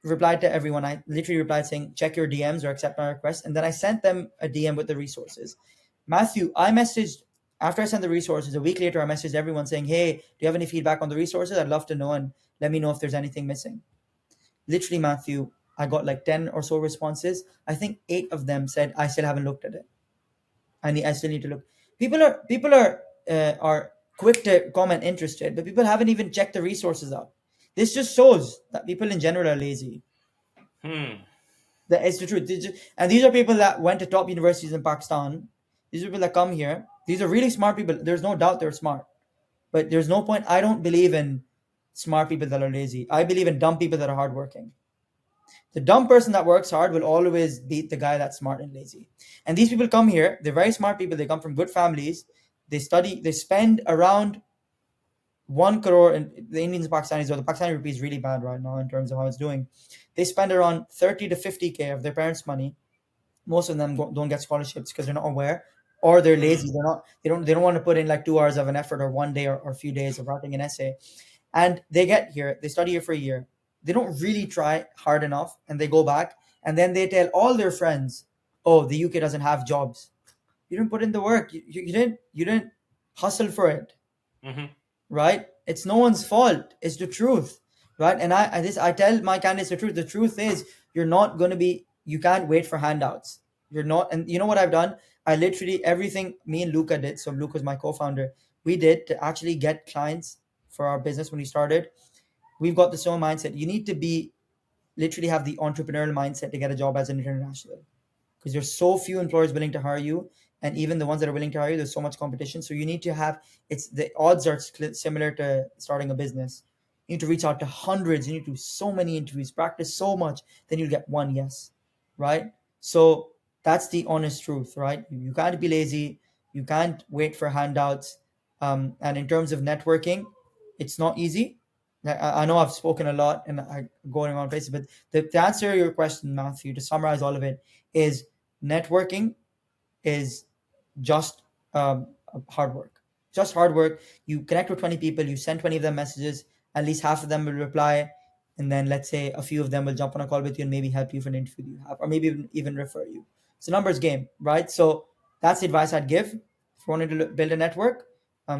replied to everyone. I literally replied saying, check your DMs or accept my request. And then I sent them a DM with the resources. Matthew, I messaged, after I sent the resources, a week later, I messaged everyone saying, hey, do you have any feedback on the resources? I'd love to know and let me know if there's anything missing. Literally, Matthew, I got like 10 or so responses. I think 8 of them said, I still haven't looked at it. I still need to look. People are quick to comment interested, but people haven't even checked the resources out. This just shows that people in general are lazy. Hmm. That is the truth. And these are people that went to top universities in Pakistan. These are people that come here. These are really smart people. There's no doubt they're smart. But there's no point. I don't believe in smart people that are lazy. I believe in dumb people that are hardworking. The dumb person that works hard will always beat the guy that's smart and lazy. And these people come here. They're very smart people. They come from good families. They study. They spend around 1 crore. And the Indians and Pakistanis, or the Pakistani rupee is really bad right now in terms of how it's doing. They spend around 30 to 50K of their parents' money. Most of them don't get scholarships because they're not aware, or they're Hmm. lazy. They don't want to put in like 2 hours of an effort or one day or a few days of writing an essay. And they get here, they study here for a year. They don't really try hard enough, and they go back, and then they tell all their friends, "Oh, the UK doesn't have jobs. You didn't put in the work. You didn't hustle for it, Hmm. right? It's no one's fault. It's the truth, right?" And I tell my candidates the truth. The truth is you're not going to be. You can't wait for handouts. You're not. And you know what I've done? I literally everything me and Luca did. So Luca's my co-founder. We did to actually get clients for our business when we started. We've got the same mindset. You need to be literally have the entrepreneurial mindset to get a job as an international, because there's so few employers willing to hire you, and even the ones that are willing to hire you, there's so much competition. So you need to have it's the odds are similar to starting a business. You need to reach out to hundreds. You need to do so many interviews, practice so much, then you'll get one yes, right? So that's the honest truth, right? You can't be lazy. You can't wait for handouts. And in terms of networking, it's not easy. I know I've spoken a lot and I going on places, but to answer your question, Matthew, to summarize all of it, is networking is just hard work. Just hard work. You connect with 20 people, you send 20 of them messages, at least half of them will reply, and then let's say a few of them will jump on a call with you and maybe help you for an interview you have, or maybe even refer you. It's a numbers game, right? So that's the advice I'd give if you wanted to build a network.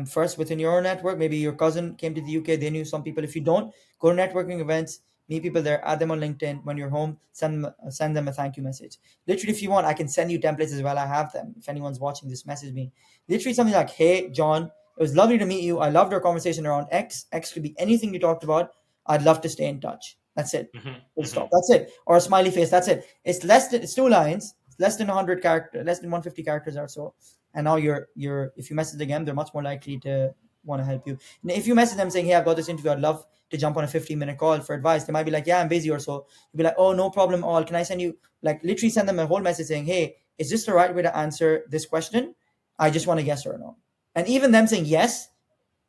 First, within your own network, maybe your cousin came to the UK, they knew some people. If you don't, go to networking events, meet people there, add them on LinkedIn. When you're home, send them a thank you message. Literally, if you want, I can send you templates as well. I have them. If anyone's watching this, message me. Literally something like, hey, John, it was lovely to meet you. I loved our conversation around X. X could be anything you talked about. I'd love to stay in touch. That's it. Hmm. Full Hmm. stop. That's it. Or a smiley face. That's it. It's 2 lines. It's less than 100 characters, less than 150 characters or so. And now you're if you message again, they're much more likely to want to help you. And if you message them saying, hey, I've got this interview, I'd love to jump on a 15-minute call for advice, they might be like, yeah, I'm busy or so. You'll be like, oh, no problem. All can I send you like literally send them a whole message saying, hey, is this the right way to answer this question? I just want a yes or a no. And even them saying yes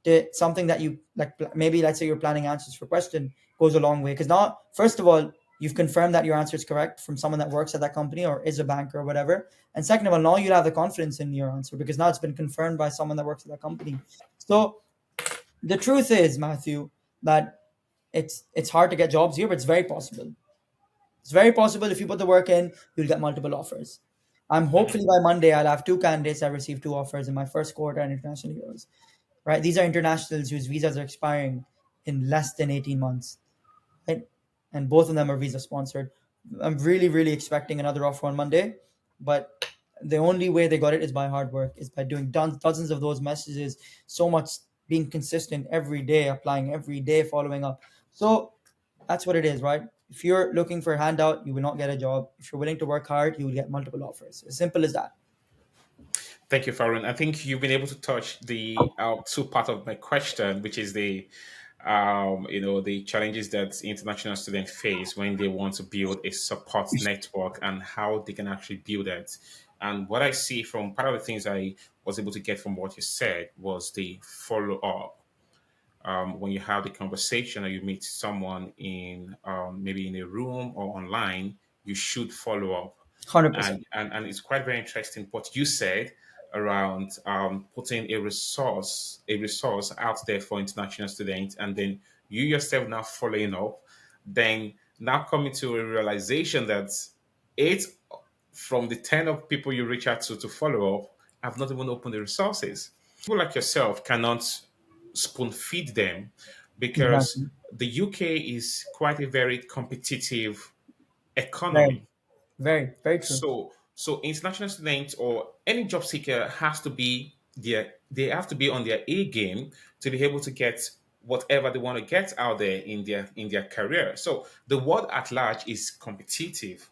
to something that you like, maybe let's say you're planning answers for question, goes a long way. Because now, first of all, you've confirmed that your answer is correct from someone that works at that company or is a banker or whatever. And second of all, now you'll have the confidence in your answer because now it's been confirmed by someone that works at that company. So the truth is, Matthew, that it's hard to get jobs here, but it's very possible. It's very possible if you put the work in, you'll get multiple offers. I'm hopefully by Monday I'll have two candidates that received two offers in my first quarter and international heroes. Right? These are internationals whose visas are expiring in less than 18 months. Right? And both of them are visa sponsored. I'm really, really expecting another offer on Monday, but the only way they got it is by hard work, is by doing dozens of those messages, so much, being consistent every day, applying every day, following up. So that's what it is, right? If you're looking for a handout, you will not get a job. If you're willing to work hard, you will get multiple offers. As simple as that. Thank you, Farhoon. I think you've been able to touch the two part of my question, which is the the challenges that international students face when they want to build a support network and how they can actually build it. And what I see from part of the things I was able to get from what you said was the follow up. When you have the conversation or you meet someone in maybe in a room or online, you should follow up. 100%. And it's quite very interesting what you said around putting a resource out there for international students, and then you yourself now following up, then now coming to a realization that eight from the 10 of people you reach out to follow up have not even opened the resources. People like yourself cannot spoon feed them because Exactly. the UK is quite a very competitive Very, economy. very, very true. So international students or any job seeker has to be they have to be on their A game to be able to get whatever they want to get out there in their career. So the world at large is competitive.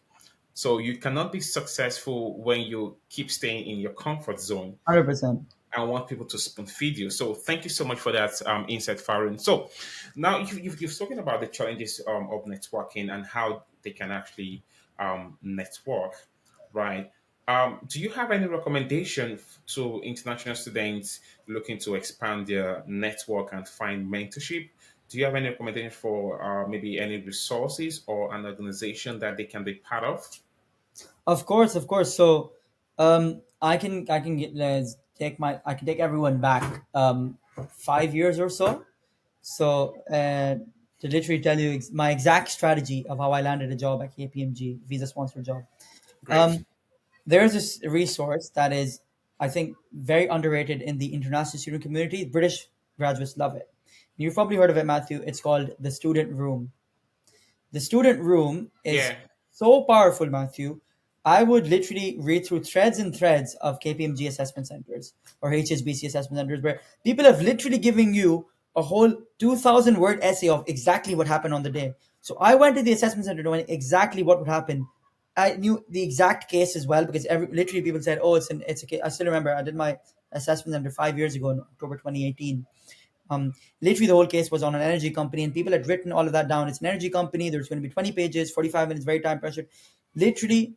So you cannot be successful when you keep staying in your comfort zone 100%. and want people to spoon feed you. So thank you so much for that insight, Farron. So now you've spoken about the challenges of networking and how they can actually network, right? Do you have any recommendation to international students looking to expand their network and find mentorship? Do you have any recommendation for maybe any resources or an organization that they can be part of? Of course, of course. So, I can get take my I can take everyone back 5 years or so. So, to literally tell you my exact strategy of how I landed a job at KPMG, visa sponsored job. Great. Um, there's this resource that is, I think, very underrated in the international student community. British graduates love it. You've probably heard of it, Matthew. It's called the Student Room. The student room is Yeah. so powerful, Matthew. I would literally read through threads and threads of KPMG assessment centers or HSBC assessment centers where people have literally given you a whole 2,000 word essay of exactly what happened on the day. So I went to the assessment center knowing exactly what would happen. I knew the exact case as well because literally people said, "Oh, it's a case." I still remember I did my assessment center 5 years ago in October 2018. Literally, the whole case was on an energy company, and people had written all of that down. It's an energy company. There's going to be 20 pages, 45 minutes, very time pressured. Literally,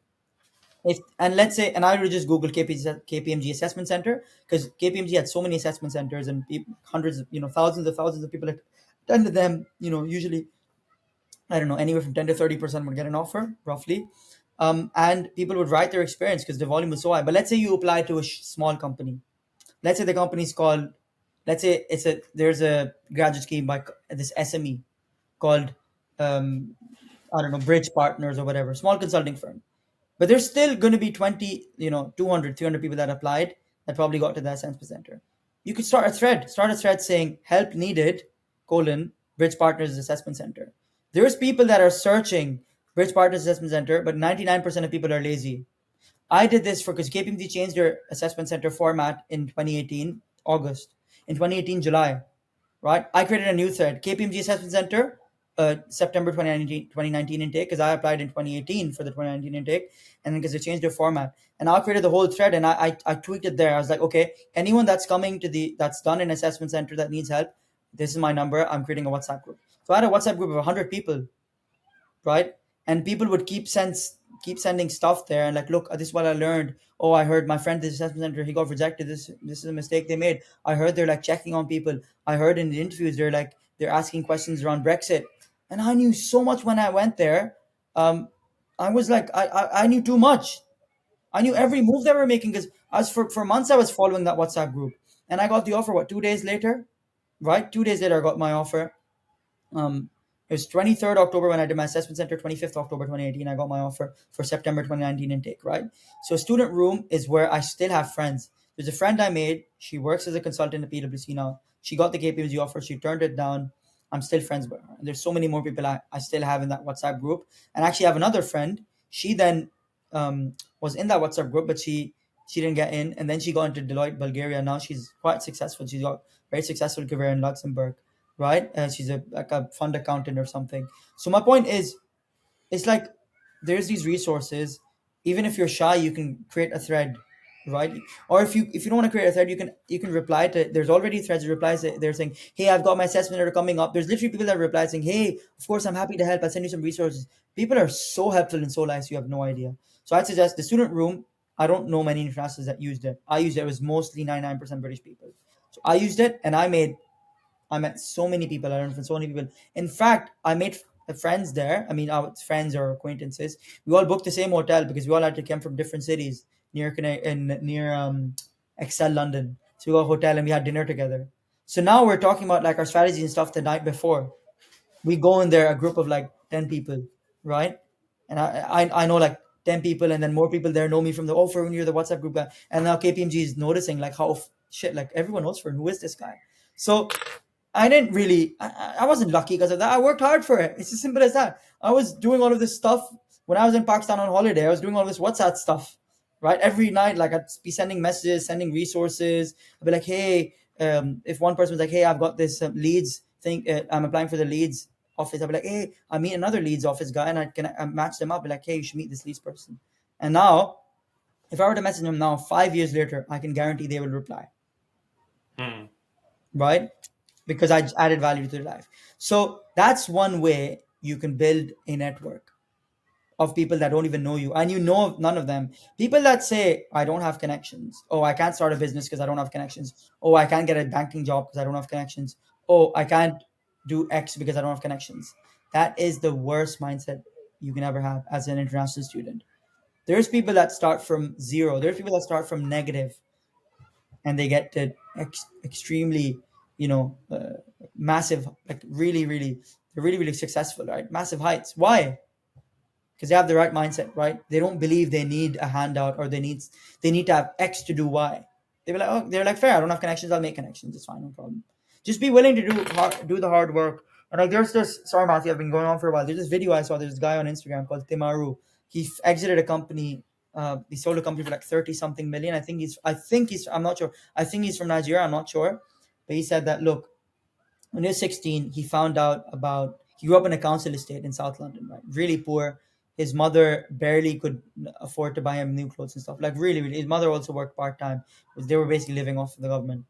if and let's say, and I would just Google KPMG Assessment Center because KPMG had so many assessment centers and hundreds, thousands of people had attended them. Usually, I don't know, anywhere from 10 to 30% would get an offer, roughly. And people would write their experience because the volume was so high. But let's say you apply to a small company. Let's say the company's called, let's say there's a graduate scheme by this SME called, um, I don't know, Bridge Partners or whatever, small consulting firm. But there's still going to be 20, 200, 300 people that applied that probably got to that census center. You could start a thread saying help needed, Bridge Partners Assessment Center. There's people that are searching Bridge Partners Assessment Center, but 99% of people are lazy. I did this because KPMG changed their assessment center format in 2018 August. In 2018 July, right? I created a new thread, KPMG Assessment Center, September 2019 intake, because I applied in 2018 for the 2019 intake, and then because they changed their format, and I created the whole thread, and I tweaked it there. I was like, okay, anyone that's coming that's done an assessment center that needs help, this is my number. I'm creating a WhatsApp group. So I had a WhatsApp group of 100 people, right? And people would keep keep sending stuff there and like, look, this is what I learned. Oh, I heard my friend this assessment center, he got rejected. This is a mistake they made. I heard they're like checking on people. I heard in the interviews they're asking questions around Brexit. And I knew so much when I went there. Um, I was like, I knew too much. I knew every move they were making because I was for months I was following that WhatsApp group, and I got the offer. What 2 days later, right? 2 days later, I got my offer. It was 23rd October when I did my assessment center. 25th October 2018, I got my offer for September 2019 intake. Right. So student room is where I still have friends. There's a friend I made. She works as a consultant at PwC now. She got the KPMG offer. She turned it down. I'm still friends with her. And there's so many more people I still have in that WhatsApp group. And I actually have another friend. She then was in that WhatsApp group, but she didn't get in. And then she got into Deloitte, Bulgaria. Now she's quite successful. She's got very successful career in Luxembourg, right? She's like a fund accountant or something. So my point is, it's like there's these resources. Even if you're shy, you can create a thread, right? Or if you don't want to create a thread, you can reply to. There's already threads replies. They're saying, "Hey, I've got my assessment that are coming up." There's literally people that reply saying, "Hey, of course, I'm happy to help. I'll send you some resources." People are so helpful and so nice. You have no idea. So I'd suggest the student room. I don't know many internationals that used it. I used it. It was mostly 99% British people. So I used it, and I met so many people. I learned from so many people. In fact, I made friends there. I mean, our friends or acquaintances. We all booked the same hotel because we all had to come from different cities near Excel London. So we got a hotel and we had dinner together. So now we're talking about like our strategy and stuff the night before. We go in there, a group of like 10 people, right? And I know like 10 people, and then more people there know me from the Farhoon, you're the WhatsApp group guy. And now KPMG is noticing like how shit, like everyone knows Farhoon, who is this guy? So I didn't really, I wasn't lucky because of that. I worked hard for it. It's as simple as that. I was doing all of this stuff when I was in Pakistan on holiday. I was doing all this WhatsApp stuff, right? Every night, like I'd be sending messages, sending resources. I'd be like, hey, if one person was like, hey, I've got this Leeds thing, I'm applying for the Leeds office. I'd be like, hey, I meet another Leeds office guy and I match them up. Be like, hey, you should meet this Leeds person. And now, if I were to message them now, 5 years later, I can guarantee they will reply, Hmm. right? Because I added value to their life. So that's one way you can build a network of people that don't even know you and you know none of them. People that say, I don't have connections. Oh, I can't start a business because I don't have connections. Oh, I can't get a banking job because I don't have connections. Oh, I can't do X because I don't have connections. That is the worst mindset you can ever have as an international student. There's people that start from zero. There's people that start from negative and they get to extremely, massive, like really, they're really, really successful, right? Massive heights. Why? Because they have the right mindset, right? They don't believe they need a handout or they need to have X to do Y. They're like, fair. I don't have connections. I'll make connections. It's fine, no problem. Just be willing to do the hard work. And like, there's this. Sorry, Matthew, I've been going on for a while. There's this video I saw. There's this guy on Instagram called Timaru. He exited a company. He sold a company for like 30 something million. I think he's. I'm not sure. I think he's from Nigeria. I'm not sure. But he said that look, when he was 16, he found out about, he grew up in a council estate in South London, right? Really poor. His mother barely could afford to buy him new clothes and stuff. Like really, really. His mother also worked part time. They were basically living off the government.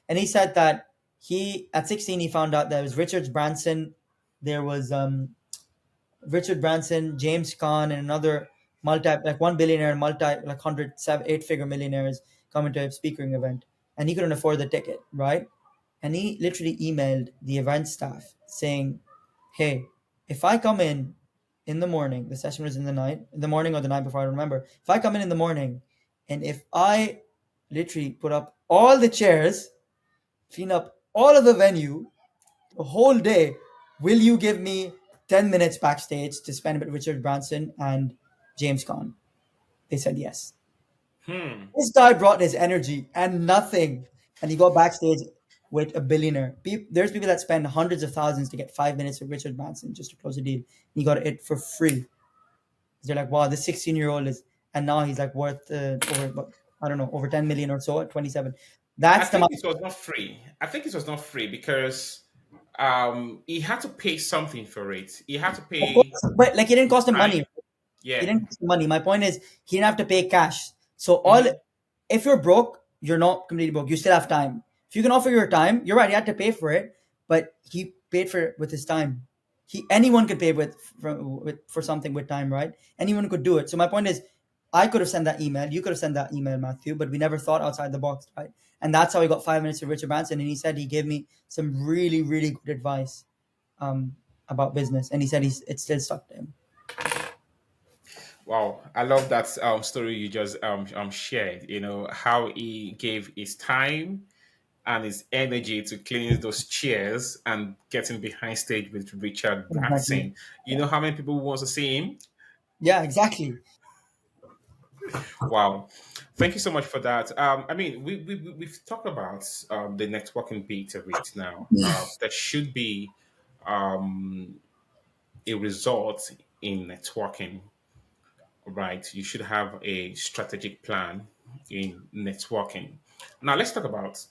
And he said that at 16, he found out that it was Richard Branson. There was Richard Branson, James Caan, and another like one billionaire, multi like 8-figure millionaires coming to a speaking event, and he couldn't afford the ticket, right? And he literally emailed the event staff saying, "Hey, if I come in the morning, the session was in the morning or the night before, I don't remember. If I come in the morning, and if I literally put up all the chairs, clean up all of the venue, a whole day, will you give me 10 minutes backstage to spend with Richard Branson and James Caan?" They said yes. Hmm. This guy brought his energy and nothing, and he got backstage with a billionaire. There's people that spend hundreds of thousands to get 5 minutes with Richard Branson just to close a deal. He got it for free. They're like, wow, this 16-year-old is, and now he's like worth I don't know, over 10 million or so at 27. I That's the think mindset. it was not free. I think it was not free because he had to pay something for it. He had to Of pay course, but like it didn't cost him money. time. He Yeah. didn't cost him money. My point is, he didn't have to pay cash. So Hmm. if you're broke, you're not completely broke. You still have time. If you can offer your time, you're right. He had to pay for it, but he paid for it with his time. Anyone could pay for something with time, right? Anyone could do it. So my point is, I could have sent that email, you could have sent that email, Matthew, but we never thought outside the box, right? And that's how he got 5 minutes of Richard Branson. And he said he gave me some really, really good advice um, about business, and he said it still stuck to him. Wow, I love that story you just shared. You know how he gave his time and his energy to clean those chairs and getting behind stage with Richard Exactly. Branson. You know how many people want to see him? Yeah, exactly. Wow. Thank you so much for that. I mean, we've talked about the networking bit of it now. There should be um, a result in networking, right? You should have a strategic plan in networking. Now, let's talk about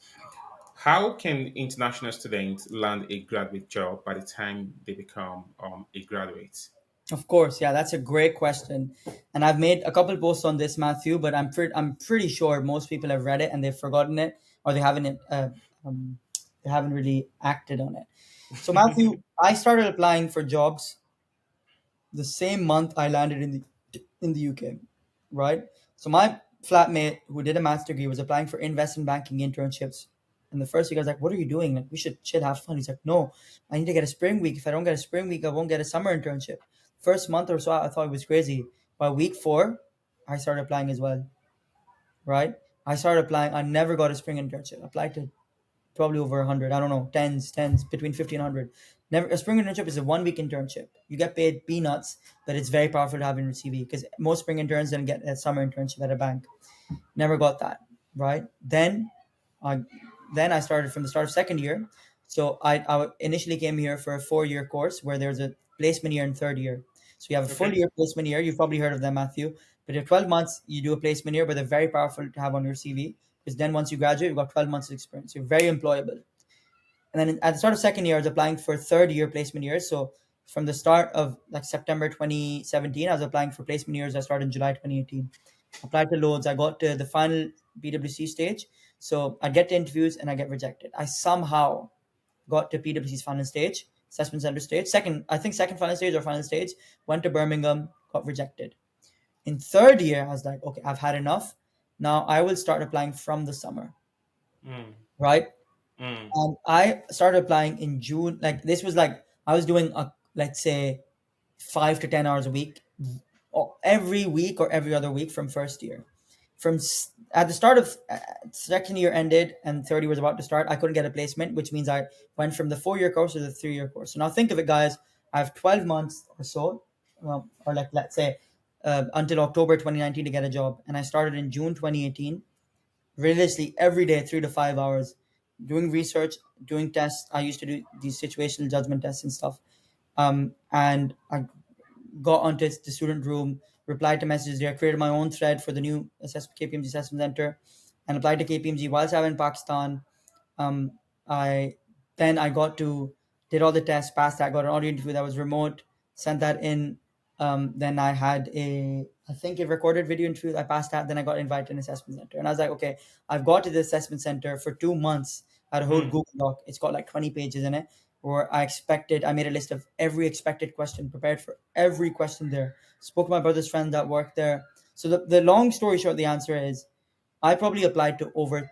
how can international students land a graduate job by the time they become a graduate? Of course, yeah, that's a great question, and I've made a couple posts on this, Matthew. But I'm pretty sure most people have read it and they've forgotten it, or um, they haven't really acted on it. So, Matthew, I started applying for jobs the same month I landed in the UK, right? So my flatmate who did a master's degree was applying for investment banking internships. And the first week I was like, "What are you doing? Like, we should chill, have fun." He's like, "No, I need to get a spring week. If I don't get a spring week, I won't get a summer internship." First month or so, I thought it was crazy. By week four, I started applying as well, right? I started applying. I never got a spring internship. Applied to probably over 100. I don't know, tens, between 50 and 100. Never a spring internship is a 1 week internship. You get paid peanuts, but it's very powerful to have in your CV because most spring interns then get a summer internship at a bank. Never got that, right? I then I started from the start of second year. So I initially came here for a 4 year course where there's a placement year and third year. So you have a full Okay. year placement year. You've probably heard of them, Matthew. But in 12 months, you do a placement year, but they're very powerful to have on your CV because then once you graduate, you've got 12 months of experience. You're very employable. And then at the start of second year, I was applying for third year placement years. So from the start of like September 2017, I was applying for placement years. I started in July 2018. Applied to loads. I got to the final PwC stage. So I get to interviews and I get rejected. I somehow got to PwC's final stage, assessment center stage. Second final stage or final stage. Went to Birmingham, got rejected. In third year, I was like, okay, I've had enough. Now I will start applying from the summer, Mm, right? mm, And I started applying in June. Like this was like I was doing let's say 5 to 10 hours a week, every week or every other week from first year. At the start of second year ended and third year was about to start, I couldn't get a placement, which means I went from the 4 year course to the 3 year course. So now think of it, guys. I have 12 months or so, or like let's say until October 2019 to get a job, and I started in June 2018 religiously every day, 3 to 5 hours, doing research, doing tests. I used to do these situational judgment tests and stuff. And I got onto the student room, replied to messages there, created my own thread for the new KPMG Assessment Center, and applied to KPMG whilst I was in Pakistan. um, I then I got to did all the tests, passed that, got an audio interview that was remote, sent that in. Then I had I think a recorded video interview. I passed that. Then I got invited to an assessment center, and I was like, okay, I've got to the assessment center for 2 months. I had a whole mm. Google Doc. It's got like 20 pages in it. Where I made a list of every expected question, prepared for every question there. Spoke to my brother's friend that worked there. So the long story short, the answer is I probably applied to over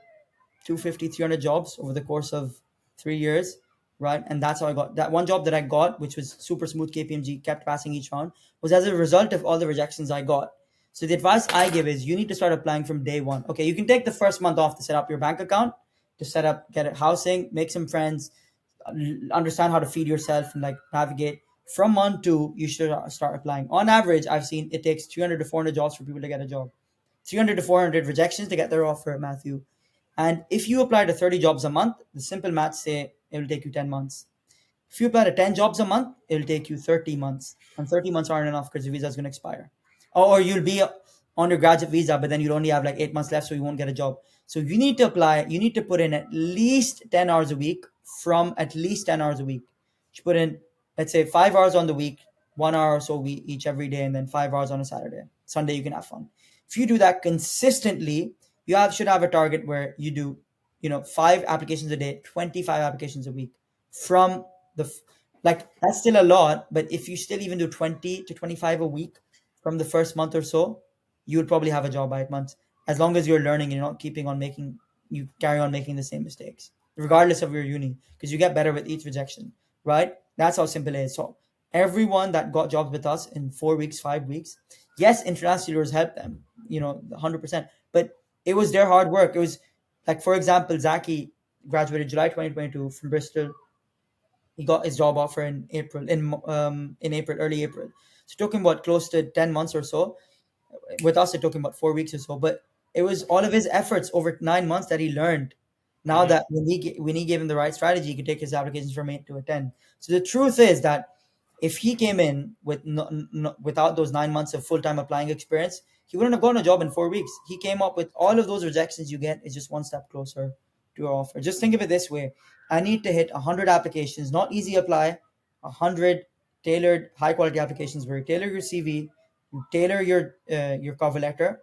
250, 300 jobs over the course of 3 years, right? And that's how I got that one job that I got, which was super smooth. KPMG kept passing each round, was as a result of all the rejections I got. So the advice I give is you need to start applying from day one. Okay, you can take the first month off to set up your bank account, to set up, get a housing, make some friends, understand how to feed yourself and like navigate. From month two, you should start applying. On average, I've seen it takes 300 to 400 jobs for people to get a job. 300 to 400 rejections to get their offer, Matthew. And if you apply to 30 jobs a month, the simple math say it will take you 10 months. If you apply to 10 jobs a month, it'll take you 30 months. And 30 months aren't enough because your visa is going to expire. Or you'll be on your graduate visa, but then you'll only have like 8 months left, so you won't get a job. So you need to apply, you need to put in at least 10 hours a week, from at least 10 hours a week. You put in, let's say, 5 hours on the week, 1 hour or so each every day, and then 5 hours on a Saturday. Sunday, you can have fun. If you do that consistently, should have a target where you do, 5 applications a day, 25 applications a week from the Like that's still a lot, but if you still even do 20 to 25 a week from the first month or so, you would probably have a job by 8 months. As long as you're learning and you're not keeping on making, you carry on making the same mistakes, regardless of your uni, because you get better with each rejection, right? That's how simple it is. So everyone that got jobs with us in 4 weeks, 5 weeks, yes, international tutors helped them, 100%, but it was their hard work. It was like, for example, Zaki graduated July 2022 from Bristol. He got his job offer in April, in April, early April. So it took him what, close to 10 months or so. With us, it took him about 4 weeks or so. But it was all of his efforts over 9 months that he learned. Now Hmm. that when he gave him the right strategy, he could take his applications from 8 to a 10. So the truth is that if he came in with without those 9 months of full time applying experience, he wouldn't have gotten a job in 4 weeks. He came up with all of those rejections you get is just one step closer to your offer. Just think of it this way: I need to hit 100 applications, not easy apply, 100 tailored, high quality applications where you tailor your CV, you tailor your cover letter,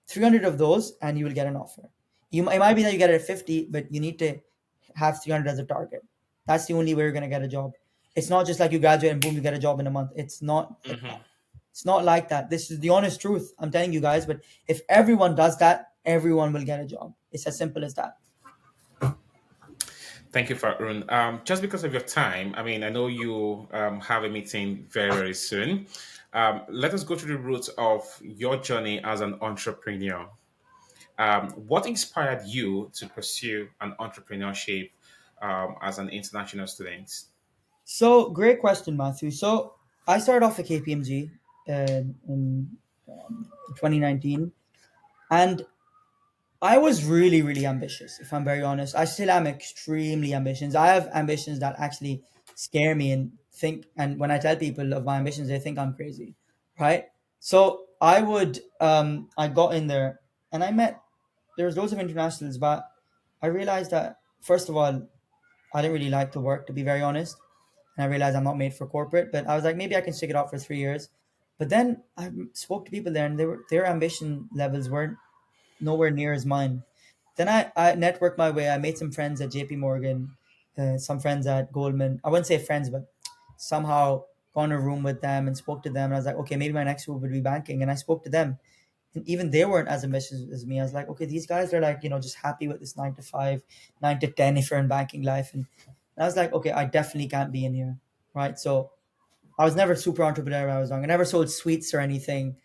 300 of those, and you will get an offer. It might be that you get it at 50, but you need to have 300 as a target. That's the only way you're going to get a job. It's not just like you graduate and boom, you get a job in a month. It's not like that. Hmm. It's not like that. This is the honest truth. I'm telling you guys. But if everyone does that, everyone will get a job. It's as simple as that. Thank you, Farhoon. Just because of your time, I mean, I know you have a meeting very, very soon. Let us go to the roots of your journey as an entrepreneur. What inspired you to pursue an entrepreneurship as an international student? So great question, Matthew. So I started off at KPMG in 2019, and I was really, really ambitious, if I'm very honest. I still am extremely ambitious. I have ambitions that actually scare me and think, and when I tell people of my ambitions, they think I'm crazy, right? So I got in there and there was loads of internationals, but I realized that, first of all, I didn't really like the work, to be very honest. And I realized I'm not made for corporate, but I was like, maybe I can stick it out for 3 years. But then I spoke to people there and their ambition levels weren't nowhere near as mine. Then I networked my way. I made some friends at JP Morgan, some friends at Goldman. I wouldn't say friends, but somehow got in a room with them and spoke to them. And I was like, okay, maybe my next move would be banking. And I spoke to them. And even they weren't as ambitious as me. I was like, okay, these guys are like, just happy with this 9 to 5, 9 to 10 if you're in banking life. And I was like, okay, I definitely can't be in here. Right. So I was never super entrepreneurial when I was young. I never sold sweets or anything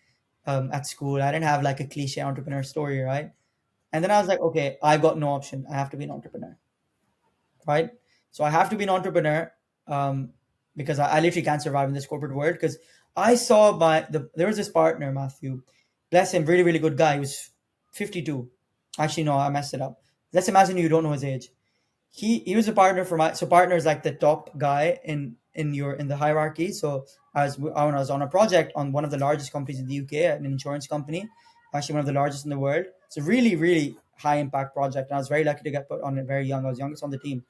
at school. I didn't have like a cliche entrepreneur story, right? And then I was like, okay, I've got no option. I have to be an entrepreneur, right? So I have to be an entrepreneur because I literally can't survive in this corporate world. Because I saw there was this partner, Matthew, bless him, really, really good guy. He was 52. Actually, no, I messed it up. Let's imagine you don't know his age. He was a partner for my, so partner is like the top guy in the hierarchy. So when I was on a project on one of the largest companies in the UK, an insurance company, actually one of the largest in the world. It's a really, really high impact project, and I was very lucky to get put on it very young. I was youngest on the team,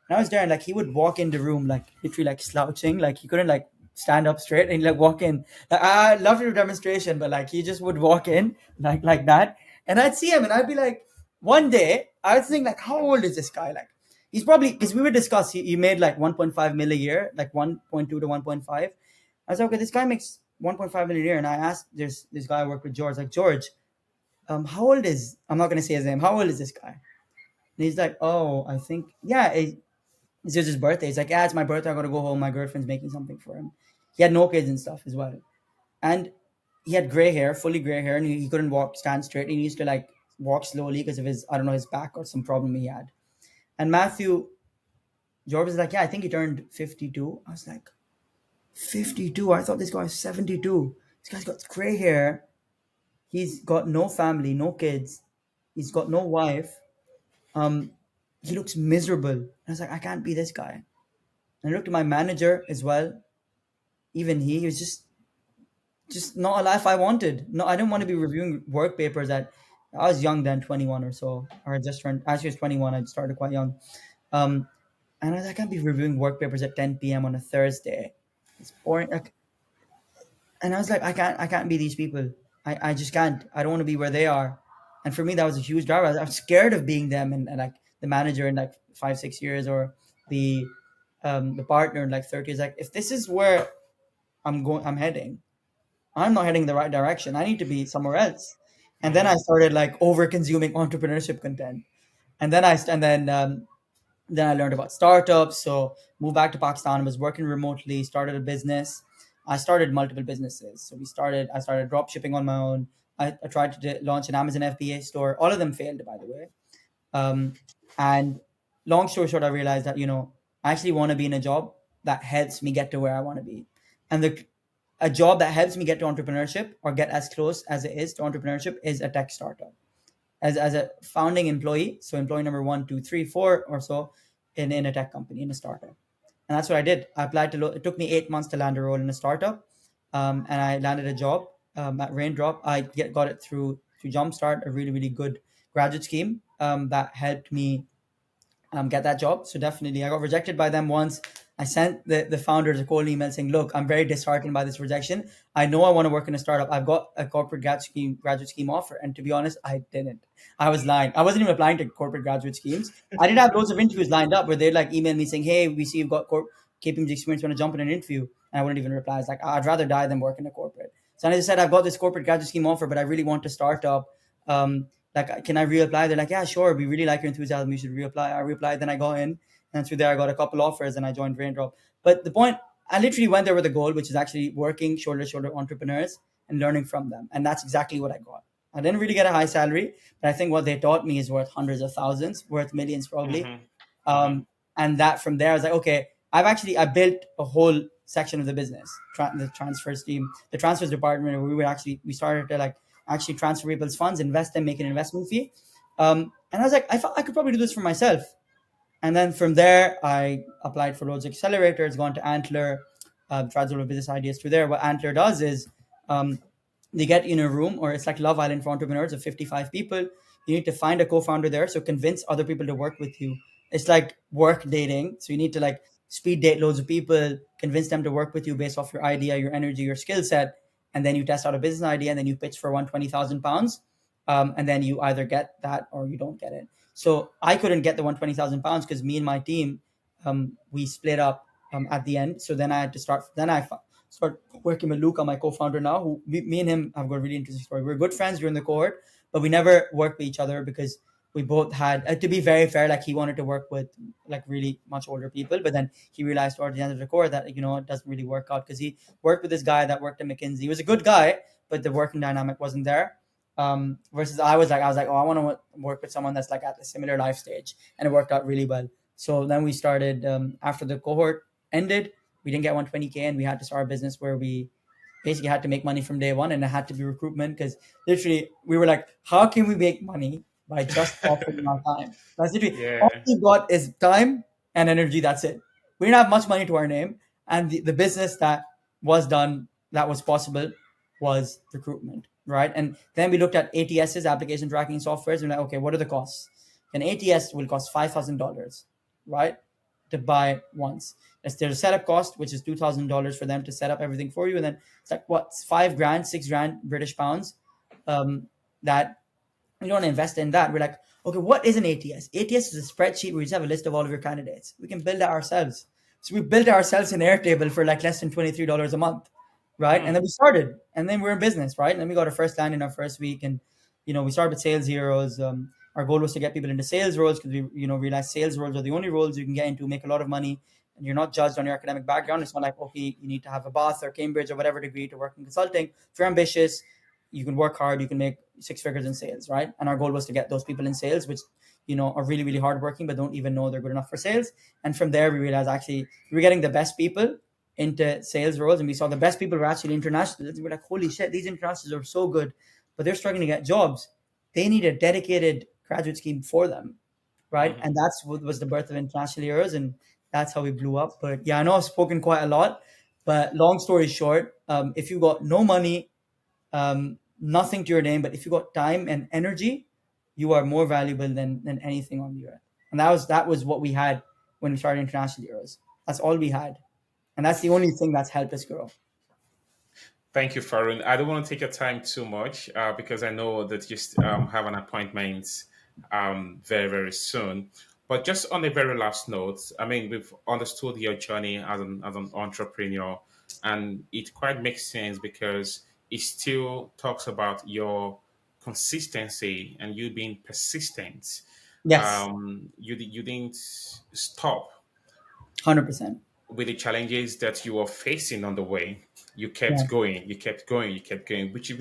and I was there, and like he would walk in the room like literally like slouching, like he couldn't like stand up straight, and he'd like walk in. Like, I loved your demonstration, but like he just would walk in like that, and I'd see him, and I'd be like, one day I was thinking like, how old is this guy? Like he's probably, because we would discuss, he made like 1.5 mil a year, like 1.2 to 1.5. I was like, okay, this guy makes 1.5 million a year, and I asked this guy I work with, George, like, George, how old is, I'm not gonna say his name, how old is this guy? And he's like, oh, I think, yeah, it's just his birthday. He's like, yeah, it's my birthday. I gotta go home. My girlfriend's making something for him. He had no kids and stuff as well. And he had gray hair, fully gray hair, and he couldn't stand straight. He used to like walk slowly because of his, I don't know, his back or some problem he had. And Matthew, George was like, yeah, I think he turned 52. I was like, 52? I thought this guy was 72. This guy's got gray hair. He's got no family, no kids. He's got no wife. Um, he looks miserable. I was like, I can't be this guy. And I looked at my manager as well. Even he was just not a life I wanted. No, I didn't want to be reviewing work papers at. I was young then, 21 or so, or just turned. Actually, I was 21. I started quite young. Um, and I was like, I can't be reviewing work papers at 10 p.m. on a Thursday. It's boring. Like, and I was like, I can't be these people. I just can't. I don't want to be where they are. And for me, that was a huge driver. I was scared of being them and like the manager in like 5, 6 years, or the the partner in like 30 is like, if this is where I'm heading, I'm not heading the right direction. I need to be somewhere else. And then I Mm-hmm. started like over consuming entrepreneurship content. And then I learned about startups. So moved back to Pakistan, was working remotely, started a business. I started multiple businesses. I started drop shipping on my own. I tried to launch an Amazon FBA store. All of them failed, by the way. And long story short, I realized that, I actually want to be in a job that helps me get to where I want to be. And a job that helps me get to entrepreneurship or get as close as it is to entrepreneurship is a tech startup. As a founding employee, so employee number one, two, three, four or so in a tech company, in a startup. And that's what I did. I applied it took me 8 months to land a role in a startup. And I landed a job at Raindrop. Got it through Jumpstart, a really, really good graduate scheme that helped me get that job. So definitely, I got rejected by them once. I sent the founders a cold email saying, "Look, I'm very disheartened by this rejection. I know I want to work in a startup. I've got a corporate graduate scheme offer." And to be honest, I didn't. I was lying. I wasn't even applying to corporate graduate schemes. I did have loads of interviews lined up where they'd like email me saying, "Hey, we see you've got KPMG experience. Want to jump in an interview?" And I wouldn't even reply. It's like, I'd rather die than work in a corporate. So I just said, "I've got this corporate graduate scheme offer, but I really want to start up. Like, can I reapply?" They're like, "Yeah, sure. We really like your enthusiasm. You should reapply." I replied, then I got in, and through there I got a couple offers, and I joined Raindrop. But the point, I literally went there with a goal, which is actually working shoulder to shoulder entrepreneurs and learning from them, and that's exactly what I got. I didn't really get a high salary, but I think what they taught me is worth hundreds of thousands, worth millions probably. Mm-hmm. Mm-hmm. And that from there, I was like, okay, I built a whole section of the business, the transfers team, the transfers department. Where we started to like actually transfer people's funds, invest them, make an investment fee. And I was like, I thought I could probably do this for myself. And then from there, I applied for loads of accelerators, gone to Antler, tried to business ideas through there. What Antler does is um, they get you in a room, or it's like Love Island for entrepreneurs of 55 people. You need to find a co-founder there, so convince other people to work with you. It's like work dating. So you need to like speed date loads of people, convince them to work with you based off your idea, your energy, your skill set. And then you test out a business idea, and then you pitch for £120,000. And then you either get that or you don't get it. So I couldn't get the £120,000 because me and my team, we split up at the end. So then I had to start. Start working with Luca, my co-founder now. Who me and him have got a really interesting story. We're good friends during the cohort, but we never worked with each other because we both had. To be very fair, like he wanted to work with like really much older people, but then he realized towards the end of the cohort that it doesn't really work out because he worked with this guy that worked at McKinsey. He was a good guy, but the working dynamic wasn't there. Versus I was like, oh, I want to work with someone that's like at a similar life stage, and it worked out really well. So then we started after the cohort ended. We didn't get 120K, and we had to start a business where we basically had to make money from day one, and it had to be recruitment because literally we were like, how can we make money by just offering our time? That's literally all Yeah. we've got is time and energy. That's it. We didn't have much money to our name, and the business that was done, that was possible, was recruitment, right? And then we looked at ATS's, application tracking softwares, and we're like, okay, what are the costs? An ATS will cost $5,000, right, to buy once. There's a setup cost, which is $2,000 for them to set up everything for you, and then it's like what, 5 grand, 6 grand British pounds, that we don't invest in that. We're like, okay, what is an ATS? ATS is a spreadsheet where you just have a list of all of your candidates. We can build it ourselves. So we built ourselves an Airtable for like less than $23 a month, right? And then Hmm. we started, and then we're in business, right? And then we got our first land in our first week, and we started with sales heroes. Our goal was to get people into sales roles because we realized sales roles are the only roles you can get into, make a lot of money, and you're not judged on your academic background. It's not like, okay, you need to have a Bath or Cambridge or whatever degree to work in consulting. If you're ambitious, you can work hard, you can make six figures in sales, right? And our goal was to get those people in sales, which are really, really hardworking but don't even know they're good enough for sales. And from there we realized actually we were getting the best people into sales roles, and we saw the best people were actually internationals. We're like, holy shit, these internationals are so good, but they're struggling to get jobs. They need a dedicated graduate scheme for them, right? Hmm. And that's what was the birth of international heroes, and that's how we blew up. But yeah, I know I've spoken quite a lot, but long story short, if you got no money, nothing to your name, but if you got time and energy, you are more valuable than anything on the earth. And that was what we had when we started International Heroes. That's all we had, and that's the only thing that's helped us grow. Thank you, Farhoon. I don't want to take your time too much because I know that you have an appointment very, very soon. But just on a very last note, I mean, we've understood your journey as an entrepreneur, and it quite makes sense because it still talks about your consistency and you being persistent. Yes, You didn't stop 100%. with the challenges that you were facing on the way. You Yeah, kept going, you kept going, you kept going, which is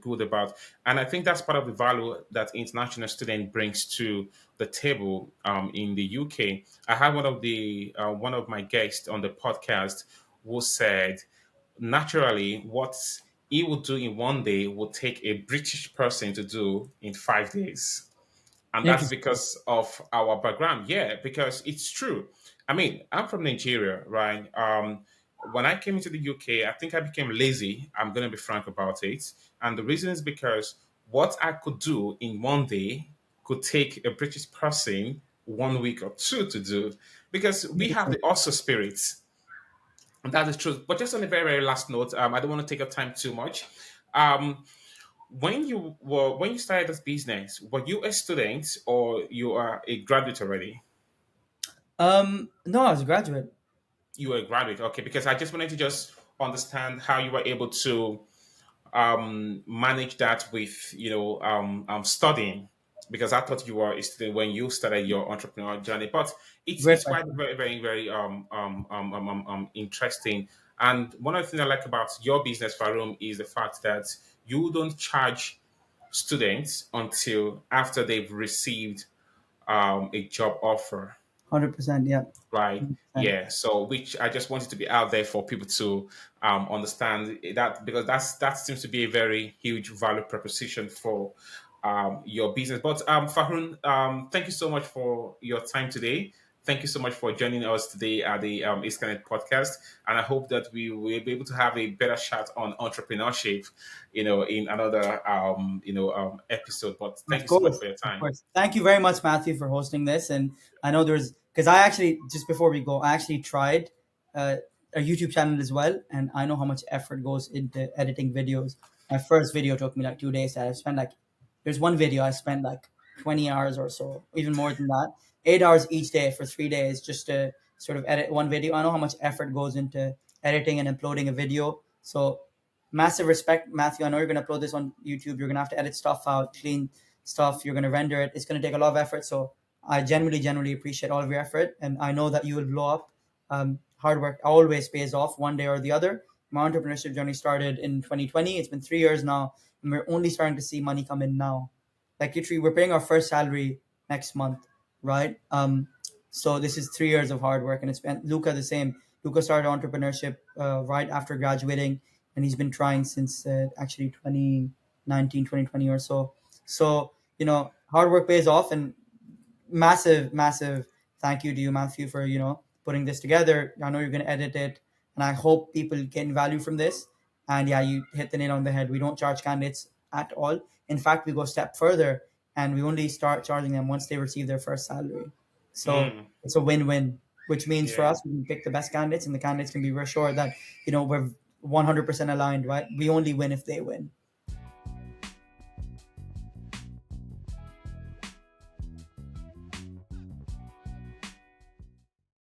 good about. And I think that's part of the value that international student brings to the table in the UK. I had one of my guests on the podcast who said naturally what he would do in one day would take a British person to do in 5 days, and that's interesting. because of our background. Yeah, because it's true. I mean, I'm from Nigeria, right? When I came into the UK, I think I became lazy. I'm going to be frank about it. And the reason is because what I could do in one day could take a British person 1 week or two to do, because we have the also spirits. And that is true. But just on a very, very last note, I don't want to take up time too much. Um, when you started this business, were you a student or you are a graduate already? No, I was a graduate. You were a graduate, okay? Because I just wanted to just understand how you were able to manage that with studying, because I thought you were a student when you started your entrepreneurial journey. But Great it's quite question. very very very interesting. And one of the things I like about your business, Faroum, is the fact that you don't charge students until after they've received a job offer. 100%. Yeah. Right. 100%. Yeah. So, which I just wanted to be out there for people to understand that, because that seems to be a very huge value proposition for your business. But Farhoon, thank you so much for your time today. Thank you so much for joining us today at the ISCANET podcast, and I hope that we will be able to have a better chat on entrepreneurship, in another episode. But thank Of you so much course, for your of time. course. Thank you very much, Matthew, for hosting this. And I know there's because I actually just before we go, I actually tried uh, a YouTube channel as well, and I know how much effort goes into editing videos. My first video took me like 2 days. I spent like there's one video I spent like 20 hours or so, even more than that, 8 hours each day for 3 days just to sort of edit one video. I know how much effort goes into editing and uploading a video. So massive respect, Matthew. I know you're gonna upload this on YouTube. You're gonna have to edit stuff out, clean stuff. You're going to render it. It's going to take a lot of effort. So I genuinely appreciate all of your effort. And I know that you will blow up. Hard work always pays off one day or the other. My entrepreneurship journey started in 2020. It's been 3 years now. And we're only starting to see money come in now. Like literally, we're paying our first salary next month, right? So this is 3 years of hard work. And it's been Luca the same. Luca started entrepreneurship right after graduating. And he's been trying since actually 2019, 2020 or so. So hard work pays off, and massive thank you to you, Matthew, for putting this together. I know you're going to edit it, and I hope people gain value from this. And yeah, you hit the nail on the head. We don't charge candidates at all. In fact, we go a step further, and we only start charging them once they receive their first salary. So Mm, it's a win-win, which means for yeah. us we can pick the best candidates, and the candidates can be reassured that we're 100% aligned, right? We only win if they win.